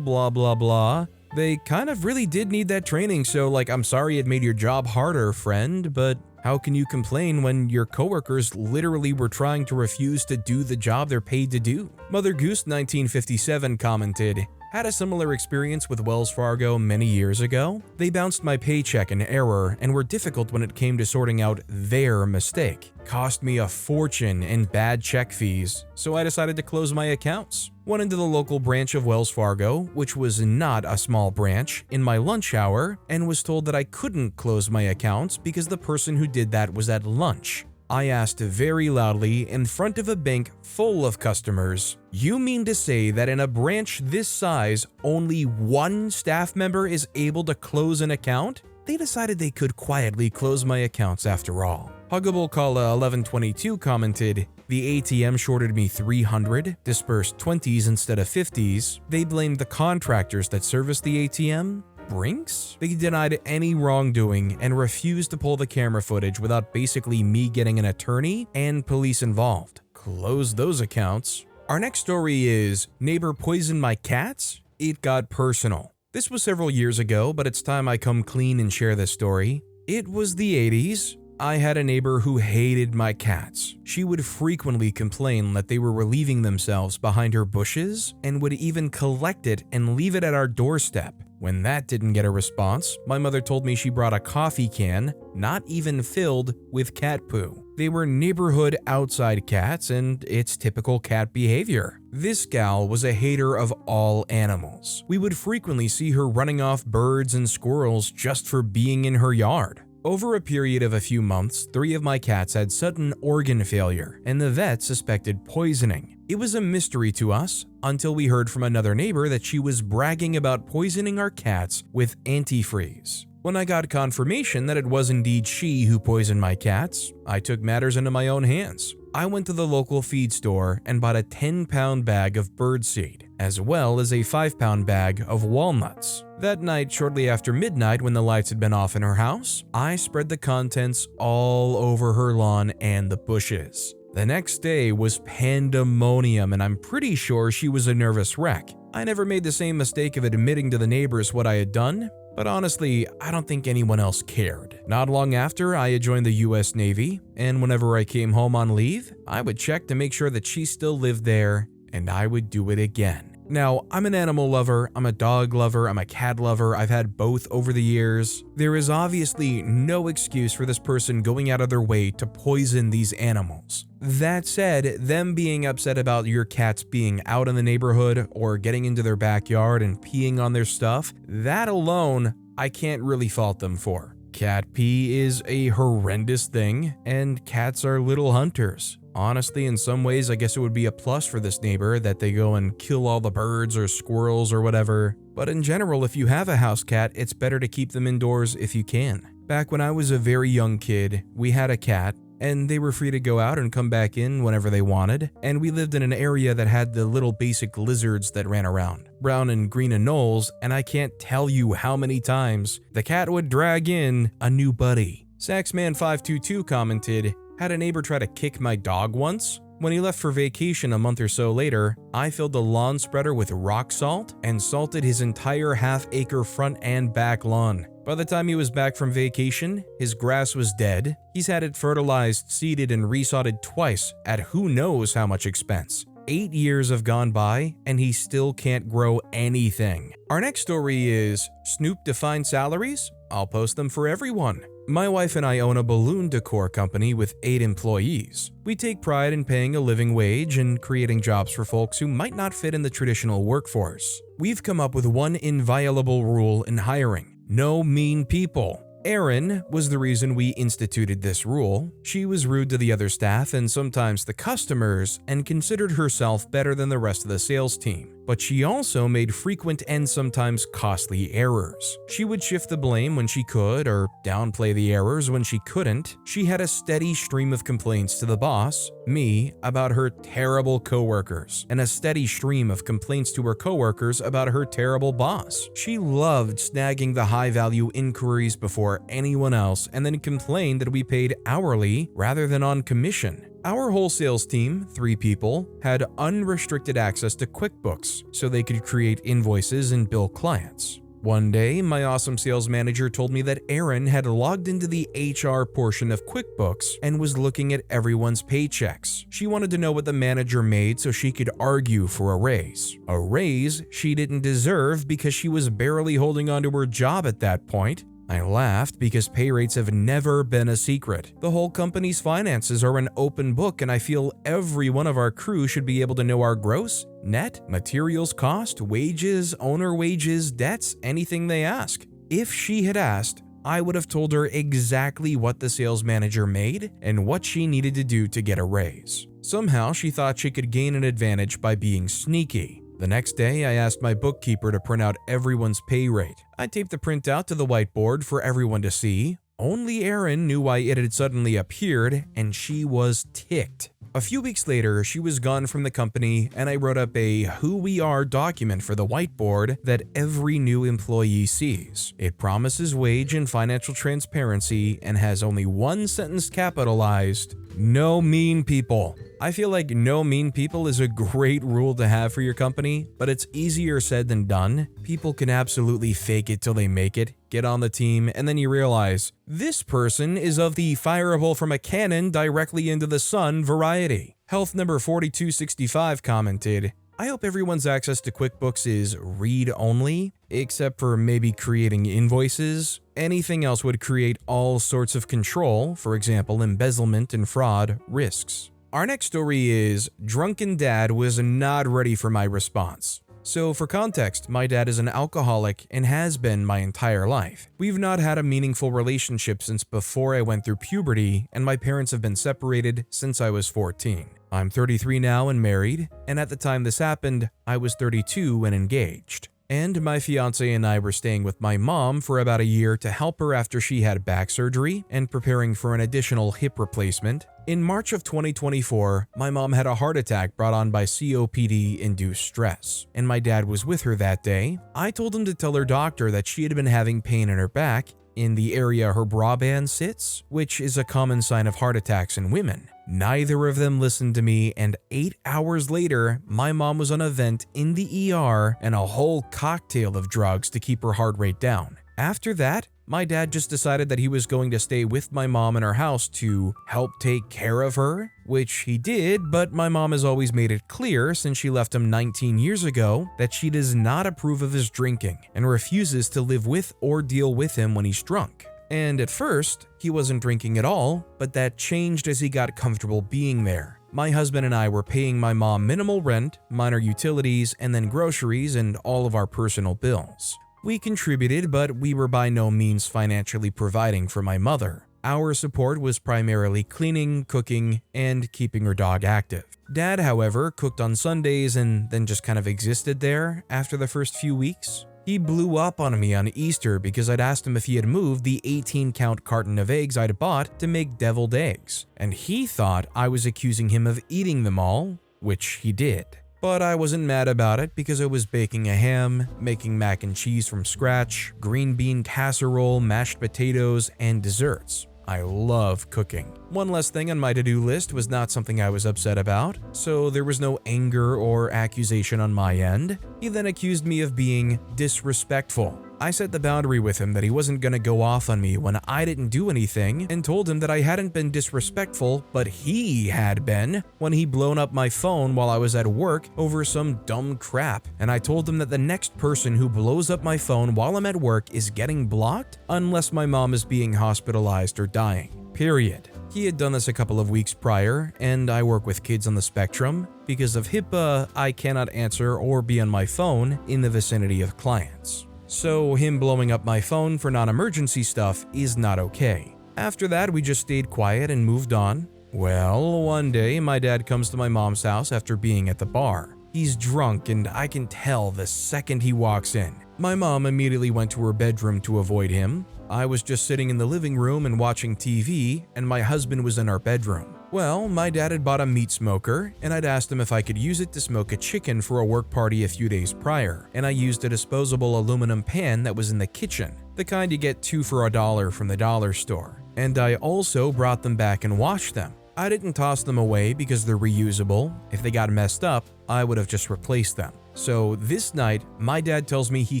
blah, blah, blah. They kind of really did need that training, so I'm sorry it made your job harder, friend, but how can you complain when your coworkers literally were trying to refuse to do the job they're paid to do? Mother Goose 1957 commented, had a similar experience with Wells Fargo many years ago. They bounced my paycheck in error and were difficult when it came to sorting out their mistake. Cost me a fortune in bad check fees, so I decided to close my accounts. Went into the local branch of Wells Fargo, which was not a small branch, in my lunch hour and was told that I couldn't close my accounts because the person who did that was at lunch. I asked very loudly in front of a bank full of customers, "You mean to say that in a branch this size, only one staff member is able to close an account?" They decided they could quietly close my accounts after all. Huggable Kala 1122 commented, "The ATM shorted me 300, dispersed 20s instead of 50s. They blamed the contractors that serviced the ATM. Brinks? They denied any wrongdoing and refused to pull the camera footage without basically me getting an attorney and police involved. Close those accounts." Our next story is, neighbor poisoned my cats? It got personal. This was several years ago, but it's time I come clean and share this story. It was the 80s. I had a neighbor who hated my cats. She would frequently complain that they were relieving themselves behind her bushes and would even collect it and leave it at our doorstep. When that didn't get a response, my mother told me she brought a coffee can, not even filled, with cat poo. They were neighborhood outside cats, and it's typical cat behavior. This gal was a hater of all animals. We would frequently see her running off birds and squirrels just for being in her yard. Over a period of a few months, 3 of my cats had sudden organ failure, and the vet suspected poisoning. It was a mystery to us until we heard from another neighbor that she was bragging about poisoning our cats with antifreeze. When I got confirmation that it was indeed she who poisoned my cats, I took matters into my own hands. I went to the local feed store and bought a 10-pound bag of birdseed, as well as a 5-pound bag of walnuts. That night, shortly after midnight when the lights had been off in her house, I spread the contents all over her lawn and the bushes. The next day was pandemonium, and I'm pretty sure she was a nervous wreck. I never made the same mistake of admitting to the neighbors what I had done, but honestly, I don't think anyone else cared. Not long after, I had joined the US Navy, and whenever I came home on leave, I would check to make sure that she still lived there, and I would do it again. Now, I'm an animal lover, I'm a dog lover, I'm a cat lover, I've had both over the years. There is obviously no excuse for this person going out of their way to poison these animals. That said, them being upset about your cats being out in the neighborhood or getting into their backyard and peeing on their stuff, that alone, I can't really fault them for. Cat pee is a horrendous thing, and cats are little hunters. Honestly, in some ways, I guess it would be a plus for this neighbor that they go and kill all the birds or squirrels or whatever. But in general, if you have a house cat, it's better to keep them indoors if you can. Back when I was a very young kid, we had a cat, and they were free to go out and come back in whenever they wanted, and we lived in an area that had the little basic lizards that ran around, brown and green anoles, and I can't tell you how many times the cat would drag in a new buddy. Saxman522 commented, "Had a neighbor try to kick my dog once. When he left for vacation a month or so later, I filled the lawn spreader with rock salt and salted his entire half-acre front and back lawn. By the time he was back from vacation, his grass was dead. He's had it fertilized, seeded, and resodded twice at who knows how much expense. 8 years have gone by, and he still can't grow anything." Our next story is, Snoop defined salaries? I'll post them for everyone. My wife and I own a balloon decor company with 8 employees. We take pride in paying a living wage and creating jobs for folks who might not fit in the traditional workforce. We've come up with one inviolable rule in hiring: no mean people. Erin was the reason we instituted this rule. She was rude to the other staff and sometimes the customers and considered herself better than the rest of the sales team. But she also made frequent and sometimes costly errors. She would shift the blame when she could or downplay the errors when she couldn't. She had a steady stream of complaints to the boss, me, about her terrible coworkers, and a steady stream of complaints to her coworkers about her terrible boss. She loved snagging the high-value inquiries before anyone else and then complained that we paid hourly rather than on commission. Our whole sales team, 3 people, had unrestricted access to QuickBooks so they could create invoices and bill clients. One day, my awesome sales manager told me that Erin had logged into the HR portion of QuickBooks and was looking at everyone's paychecks. She wanted to know what the manager made so she could argue for a raise. A raise she didn't deserve because she was barely holding on to her job at that point. I laughed because pay rates have never been a secret. The whole company's finances are an open book, and I feel every one of our crew should be able to know our gross, net, materials cost, wages, owner wages, debts, anything they ask. If she had asked, I would have told her exactly what the sales manager made and what she needed to do to get a raise. Somehow she thought she could gain an advantage by being sneaky. The next day, I asked my bookkeeper to print out everyone's pay rate. I taped the printout to the whiteboard for everyone to see. Only Erin knew why it had suddenly appeared, and she was ticked. A few weeks later, she was gone from the company, and I wrote up a who we are document for the whiteboard that every new employee sees. It promises wage and financial transparency and has only one sentence capitalized: no mean people. I feel like no mean people is a great rule to have for your company, but it's easier said than done. People can absolutely fake it till they make it, get on the team, and then you realize, this person is of the fireable from a cannon directly into the sun variety. Health number 4265 commented, I hope everyone's access to QuickBooks is read-only, except for maybe creating invoices. Anything else would create all sorts of control, for example, embezzlement and fraud risks. Our next story is, Drunken Dad was not ready for my response. So for context, my dad is an alcoholic and has been my entire life. We've not had a meaningful relationship since before I went through puberty, and my parents have been separated since I was 14. I'm 33 now and married, and at the time this happened, I was 32 and engaged. And my fiance and I were staying with my mom for about a year to help her after she had back surgery and preparing for an additional hip replacement. In March of 2024, my mom had a heart attack brought on by COPD-induced stress, and my dad was with her that day. I told him to tell her doctor that she had been having pain in her back, in the area her bra band sits, which is a common sign of heart attacks in women. Neither of them listened to me, and 8 hours later, my mom was on a vent in the ER and a whole cocktail of drugs to keep her heart rate down. After that, my dad just decided that he was going to stay with my mom in her house to help take care of her, which he did, but my mom has always made it clear since she left him 19 years ago that she does not approve of his drinking and refuses to live with or deal with him when he's drunk. And at first, he wasn't drinking at all, but that changed as he got comfortable being there. My husband and I were paying my mom minimal rent, minor utilities, and then groceries and all of our personal bills. We contributed, but we were by no means financially providing for my mother. Our support was primarily cleaning, cooking, and keeping her dog active. Dad, however, cooked on Sundays and then just kind of existed there after the first few weeks. He blew up on me on Easter because I'd asked him if he had moved the 18-count carton of eggs I'd bought to make deviled eggs, and he thought I was accusing him of eating them all, which he did. But I wasn't mad about it because I was baking a ham, making mac and cheese from scratch, green bean casserole, mashed potatoes, and desserts. I love cooking. One less thing on my to-do list was not something I was upset about, so there was no anger or accusation on my end. He then accused me of being disrespectful. I set the boundary with him that he wasn't gonna go off on me when I didn't do anything, and told him that I hadn't been disrespectful, but he had been when he blown up my phone while I was at work over some dumb crap. And I told him that the next person who blows up my phone while I'm at work is getting blocked unless my mom is being hospitalized or dying. Period. He had done this a couple of weeks prior, and I work with kids on the spectrum. Because of HIPAA, I cannot answer or be on my phone in the vicinity of clients. so him blowing up my phone for non-emergency stuff is not okay. After that, we just stayed quiet and moved on. Well, one day, my dad comes to my mom's house after being at the bar. He's drunk and I can tell the second he walks in. My mom immediately went to her bedroom to avoid him. I was just sitting in the living room and watching TV, and my husband was in our bedroom. Well, my dad had bought a meat smoker, and I'd asked him if I could use it to smoke a chicken for a work party a few days prior, and I used a disposable aluminum pan that was in the kitchen, the kind you get 2 for $1 from the dollar store. And I also brought them back and washed them. I didn't toss them away because they're reusable. If they got messed up, I would have just replaced them. So this night, my dad tells me he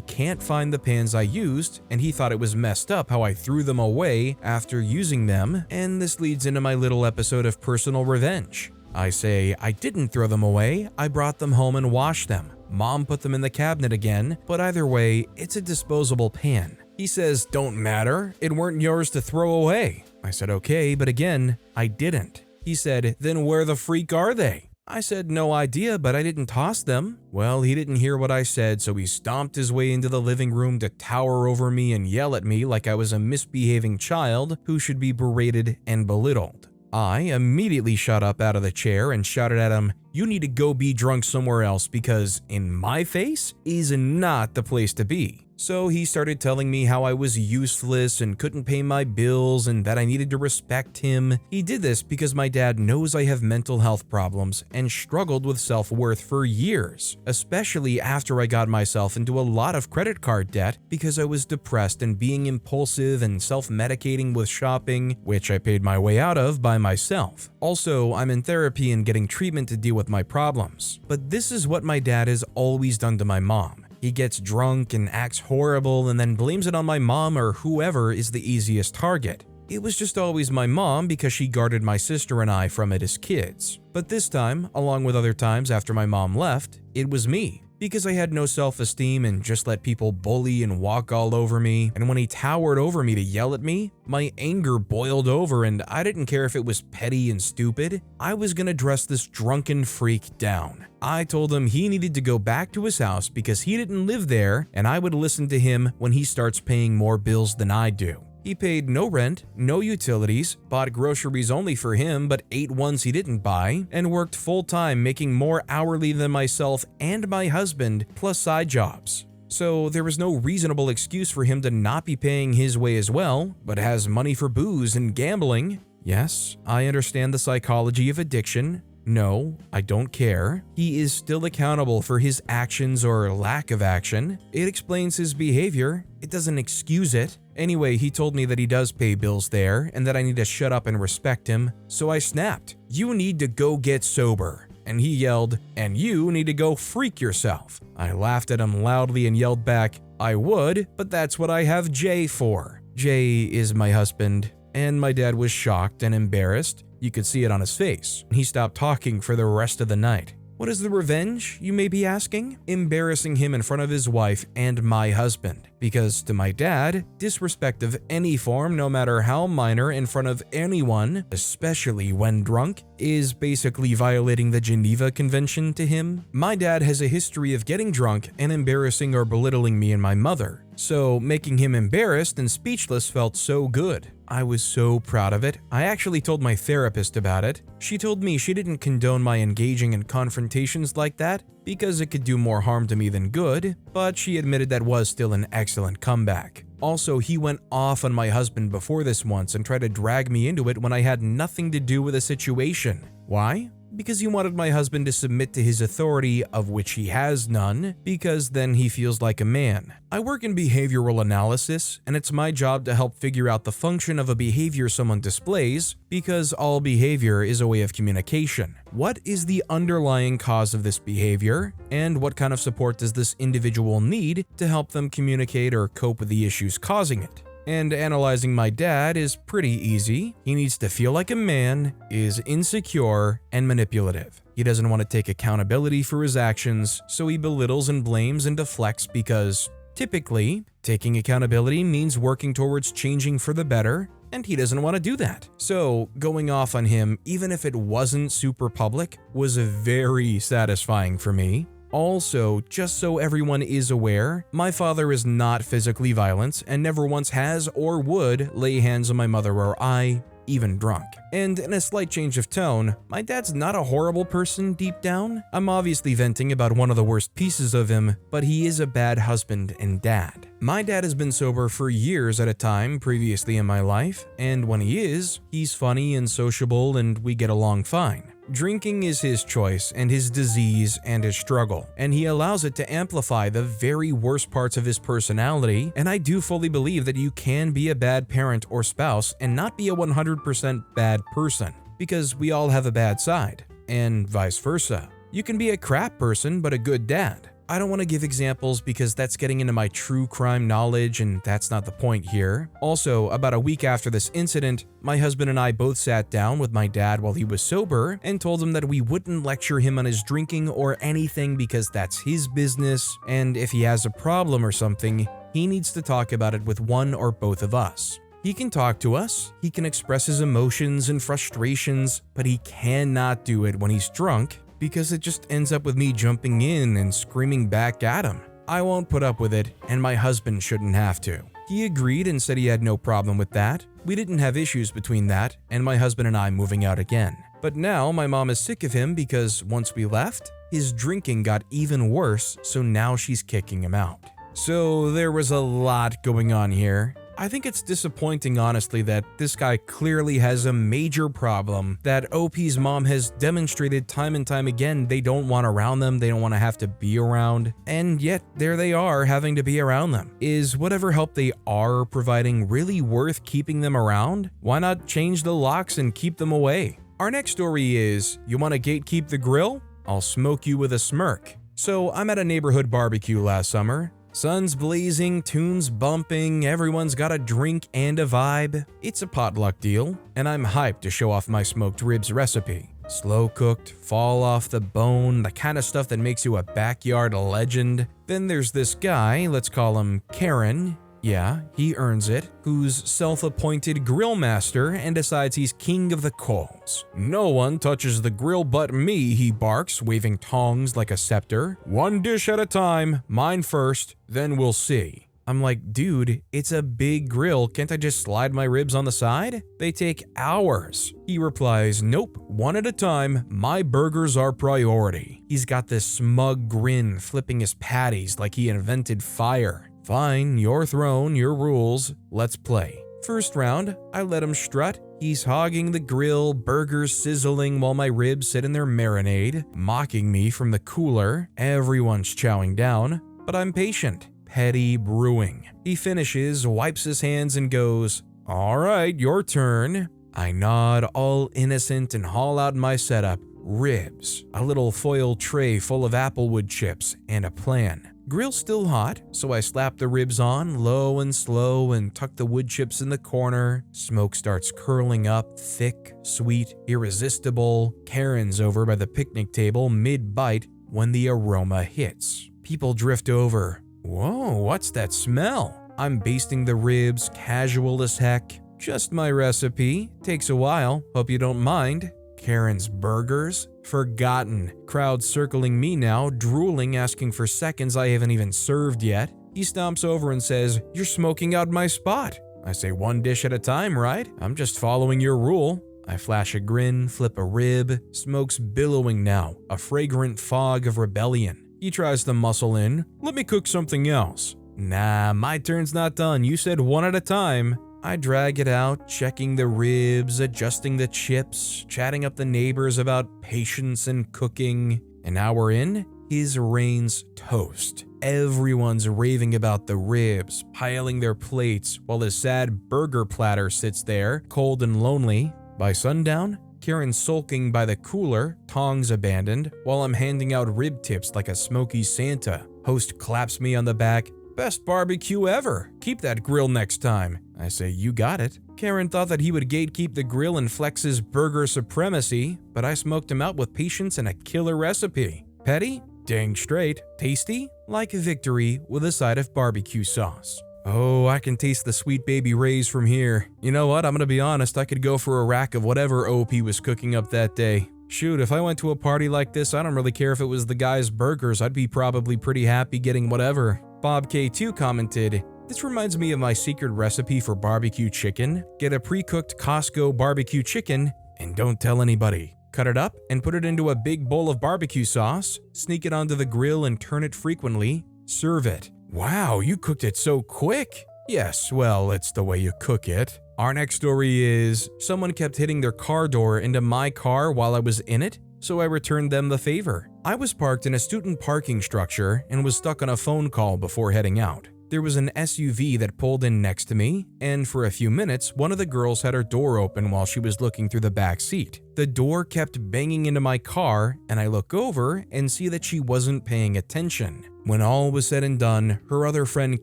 can't find the pans I used, and he thought it was messed up how I threw them away after using them, and this leads into my little episode of personal revenge. I say I didn't throw them away, I brought them home and washed them. Mom put them in the cabinet again, but either way, it's a disposable pan. He says, "Don't matter, it weren't yours to throw away." I said, "Okay, but again, I didn't." He said, "Then where the freak are they?" I said, "No idea, but I didn't toss them." Well, he didn't hear what I said, so he stomped his way into the living room to tower over me and yell at me like I was a misbehaving child who should be berated and belittled. I immediately shot up out of the chair and shouted at him, "You need to go be drunk somewhere else because in my face is not the place to be." So he started telling me how I was useless and couldn't pay my bills and that I needed to respect him. He did this because my dad knows I have mental health problems and struggled with self-worth for years, especially after I got myself into a lot of credit card debt because I was depressed and being impulsive and self-medicating with shopping, which I paid my way out of by myself. Also, I'm in therapy and getting treatment to deal with my problems. But this is what my dad has always done to my mom. He gets drunk and acts horrible and then blames it on my mom or whoever is the easiest target. It was just always my mom because she guarded my sister and I from it as kids. But this time, along with other times after my mom left, it was me. Because I had no self-esteem and just let people bully and walk all over me, and when he towered over me to yell at me, my anger boiled over and I didn't care if it was petty and stupid. I was gonna dress this drunken freak down. I told him he needed to go back to his house because he didn't live there and I would listen to him when he starts paying more bills than I do. He paid no rent, no utilities, bought groceries only for him but ate ones he didn't buy, and worked full-time making more hourly than myself and my husband, plus side jobs. So there was no reasonable excuse for him to not be paying his way as well, but has money for booze and gambling. Yes, I understand the psychology of addiction. No, I don't care. He is still accountable for his actions or lack of action. It explains his behavior. It doesn't excuse it. Anyway, he told me that he does pay bills there and that I need to shut up and respect him. So I snapped, "You need to go get sober." And he yelled, "And you need to go freak yourself." I laughed at him loudly and yelled back, "I would, but that's what I have Jay for." Jay is my husband. And my dad was shocked and embarrassed. You could see it on his face. He stopped talking for the rest of the night. What is the revenge, you may be asking? Embarrassing him in front of his wife and my husband. Because to my dad, disrespect of any form, no matter how minor, in front of anyone, especially when drunk, is basically violating the Geneva Convention to him. My dad has a history of getting drunk and embarrassing or belittling me and my mother. So making him embarrassed and speechless felt so good. I was so proud of it. I actually told my therapist about it. She told me she didn't condone my engaging in confrontations like that because it could do more harm to me than good, but she admitted that was still an excellent comeback. Also, he went off on my husband before this once and tried to drag me into it when I had nothing to do with the situation. Why? Because he wanted my husband to submit to his authority, of which he has none, because then he feels like a man. I work in behavioral analysis, and it's my job to help figure out the function of a behavior someone displays, because all behavior is a way of communication. What is the underlying cause of this behavior, and what kind of support does this individual need to help them communicate or cope with the issues causing it? And analyzing my dad is pretty easy. He needs to feel like a man, is insecure, and manipulative. He doesn't want to take accountability for his actions, so he belittles and blames and deflects because, typically, taking accountability means working towards changing for the better, and he doesn't want to do that. So, going off on him, even if it wasn't super public, was very satisfying for me. Also, just so everyone is aware, my father is not physically violent and never once has or would lay hands on my mother or I, even drunk. And in a slight change of tone, my dad's not a horrible person deep down. I'm obviously venting about one of the worst pieces of him, but he is a bad husband and dad. My dad has been sober for years at a time previously in my life, and when he is, he's funny and sociable and we get along fine. Drinking is his choice and his disease and his struggle, and he allows it to amplify the very worst parts of his personality, and I do fully believe that you can be a bad parent or spouse and not be a 100% bad person, because we all have a bad side, and vice versa. You can be a crap person but a good dad. I don't want to give examples because that's getting into my true crime knowledge and that's not the point here. Also, about a week after this incident, my husband and I both sat down with my dad while he was sober and told him that we wouldn't lecture him on his drinking or anything because that's his business, and if he has a problem or something, he needs to talk about it with one or both of us. He can talk to us, he can express his emotions and frustrations, but he cannot do it when he's drunk, because it just ends up with me jumping in and screaming back at him. I won't put up with it, and my husband shouldn't have to. He agreed and said he had no problem with that. We didn't have issues between that, and my husband and I moving out again. But now my mom is sick of him because once we left, his drinking got even worse, so now she's kicking him out. So there was a lot going on here. I think it's disappointing, honestly, that this guy clearly has a major problem that OP's mom has demonstrated time and time again they don't want around them, they don't want to have to be around, and yet there they are having to be around them. Is whatever help they are providing really worth keeping them around? Why not change the locks and keep them away? Our next story is, you want to gatekeep the grill? I'll smoke you with a smirk. So I'm at a neighborhood barbecue last summer. Sun's blazing, tunes bumping, everyone's got a drink and a vibe. It's a potluck deal, and I'm hyped to show off my smoked ribs recipe. Slow cooked, fall off the bone, the kind of stuff that makes you a backyard legend. Then there's this guy, let's call him Karen. Yeah, he earns it, who's self-appointed grill master and decides he's king of the coals. No one touches the grill but me, he barks, waving tongs like a scepter. One dish at a time, mine first, then we'll see. I'm like, dude, it's a big grill, can't I just slide my ribs on the side? They take hours. He replies, nope, one at a time, my burgers are priority. He's got this smug grin, flipping his patties like he invented fire. Fine, your throne, your rules, let's play. First round, I let him strut. He's hogging the grill, burgers sizzling while my ribs sit in their marinade, mocking me from the cooler. Everyone's chowing down, but I'm patient. Petty brewing. He finishes, wipes his hands and goes, all right, your turn. I nod, all innocent, and haul out my setup. Ribs, a little foil tray full of applewood chips, and a plan. Grill's still hot, so I slap the ribs on low and slow and tuck the wood chips in the corner. Smoke starts curling up, thick, sweet, irresistible. Karen's over by the picnic table mid-bite when the aroma hits. People drift over. Whoa, what's that smell? I'm basting the ribs, casual as heck. Just my recipe. Takes a while, hope you don't mind. Karen's burgers? Forgotten. Crowd circling me now, drooling, asking for seconds I haven't even served yet. He stomps over and says, you're smoking out my spot. I say one dish at a time, right? I'm just following your rule. I flash a grin, flip a rib. Smoke's billowing now, a fragrant fog of rebellion. He tries to muscle in. Let me cook something else. Nah, my turn's not done. You said one at a time. I drag it out, checking the ribs, adjusting the chips, chatting up the neighbors about patience and cooking. An hour in, his reigns toast. Everyone's raving about the ribs, piling their plates, while his sad burger platter sits there, cold and lonely. By sundown, Karen's sulking by the cooler, tongs abandoned, while I'm handing out rib tips like a smoky Santa. Host claps me on the back. Best barbecue ever. Keep that grill next time. I say, you got it. Karen thought that he would gatekeep the grill and flex his burger supremacy, but I smoked him out with patience and a killer recipe. Petty? Dang straight. Tasty? Like victory with a side of barbecue sauce. Oh, I can taste the sweet baby rays from here. You know what? I'm gonna be honest, I could go for a rack of whatever OP was cooking up that day. Shoot, if I went to a party like this, I don't really care if it was the guy's burgers, I'd be probably pretty happy getting whatever. Bob K2 commented, "This reminds me of my secret recipe for barbecue chicken. Get a pre-cooked Costco barbecue chicken and don't tell anybody. Cut it up and put it into a big bowl of barbecue sauce, sneak it onto the grill and turn it frequently. Serve it." Wow, you cooked it so quick. Yes, well, it's the way you cook it. Our next story is, someone kept hitting their car door into my car while I was in it, so I returned them the favor. I was parked in a student parking structure and was stuck on a phone call before heading out. There was an SUV that pulled in next to me, and for a few minutes, one of the girls had her door open while she was looking through the back seat. The door kept banging into my car, and I look over and see that she wasn't paying attention. When all was said and done, her other friend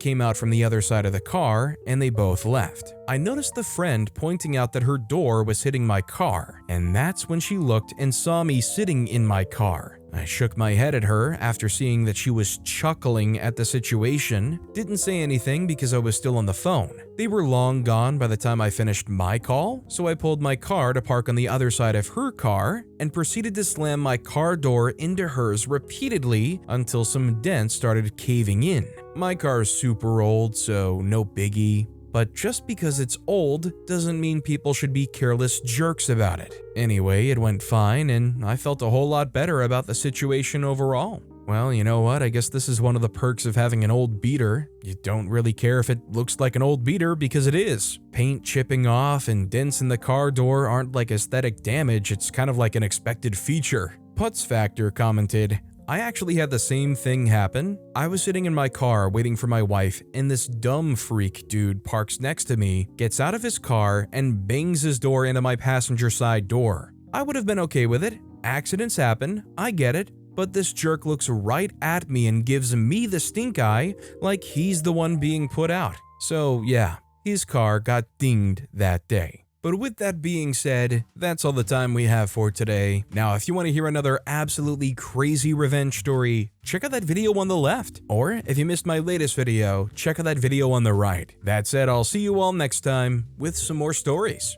came out from the other side of the car, and they both left. I noticed the friend pointing out that her door was hitting my car, and that's when she looked and saw me sitting in my car. I shook my head at her after seeing that she was chuckling at the situation, didn't say anything because I was still on the phone. They were long gone by the time I finished my call, so I pulled my car to park on the other side of her car and proceeded to slam my car door into hers repeatedly until some dents started caving in. My car's super old, so no biggie. But just because it's old doesn't mean people should be careless jerks about it. Anyway, it went fine, and I felt a whole lot better about the situation overall. Well, you know what? I guess this is one of the perks of having an old beater. You don't really care if it looks like an old beater because it is. Paint chipping off and dents in the car door aren't like aesthetic damage, it's kind of like an expected feature. Putz Factor commented, "I actually had the same thing happen. I was sitting in my car waiting for my wife, and this dumb freak dude parks next to me, gets out of his car, and bangs his door into my passenger side door. I would have been okay with it. Accidents happen, I get it, but this jerk looks right at me and gives me the stink eye like he's the one being put out. So yeah, his car got dinged that day." But with that being said, that's all the time we have for today. Now, if you want to hear another absolutely crazy revenge story, check out that video on the left. Or if you missed my latest video, check out that video on the right. That said, I'll see you all next time with some more stories.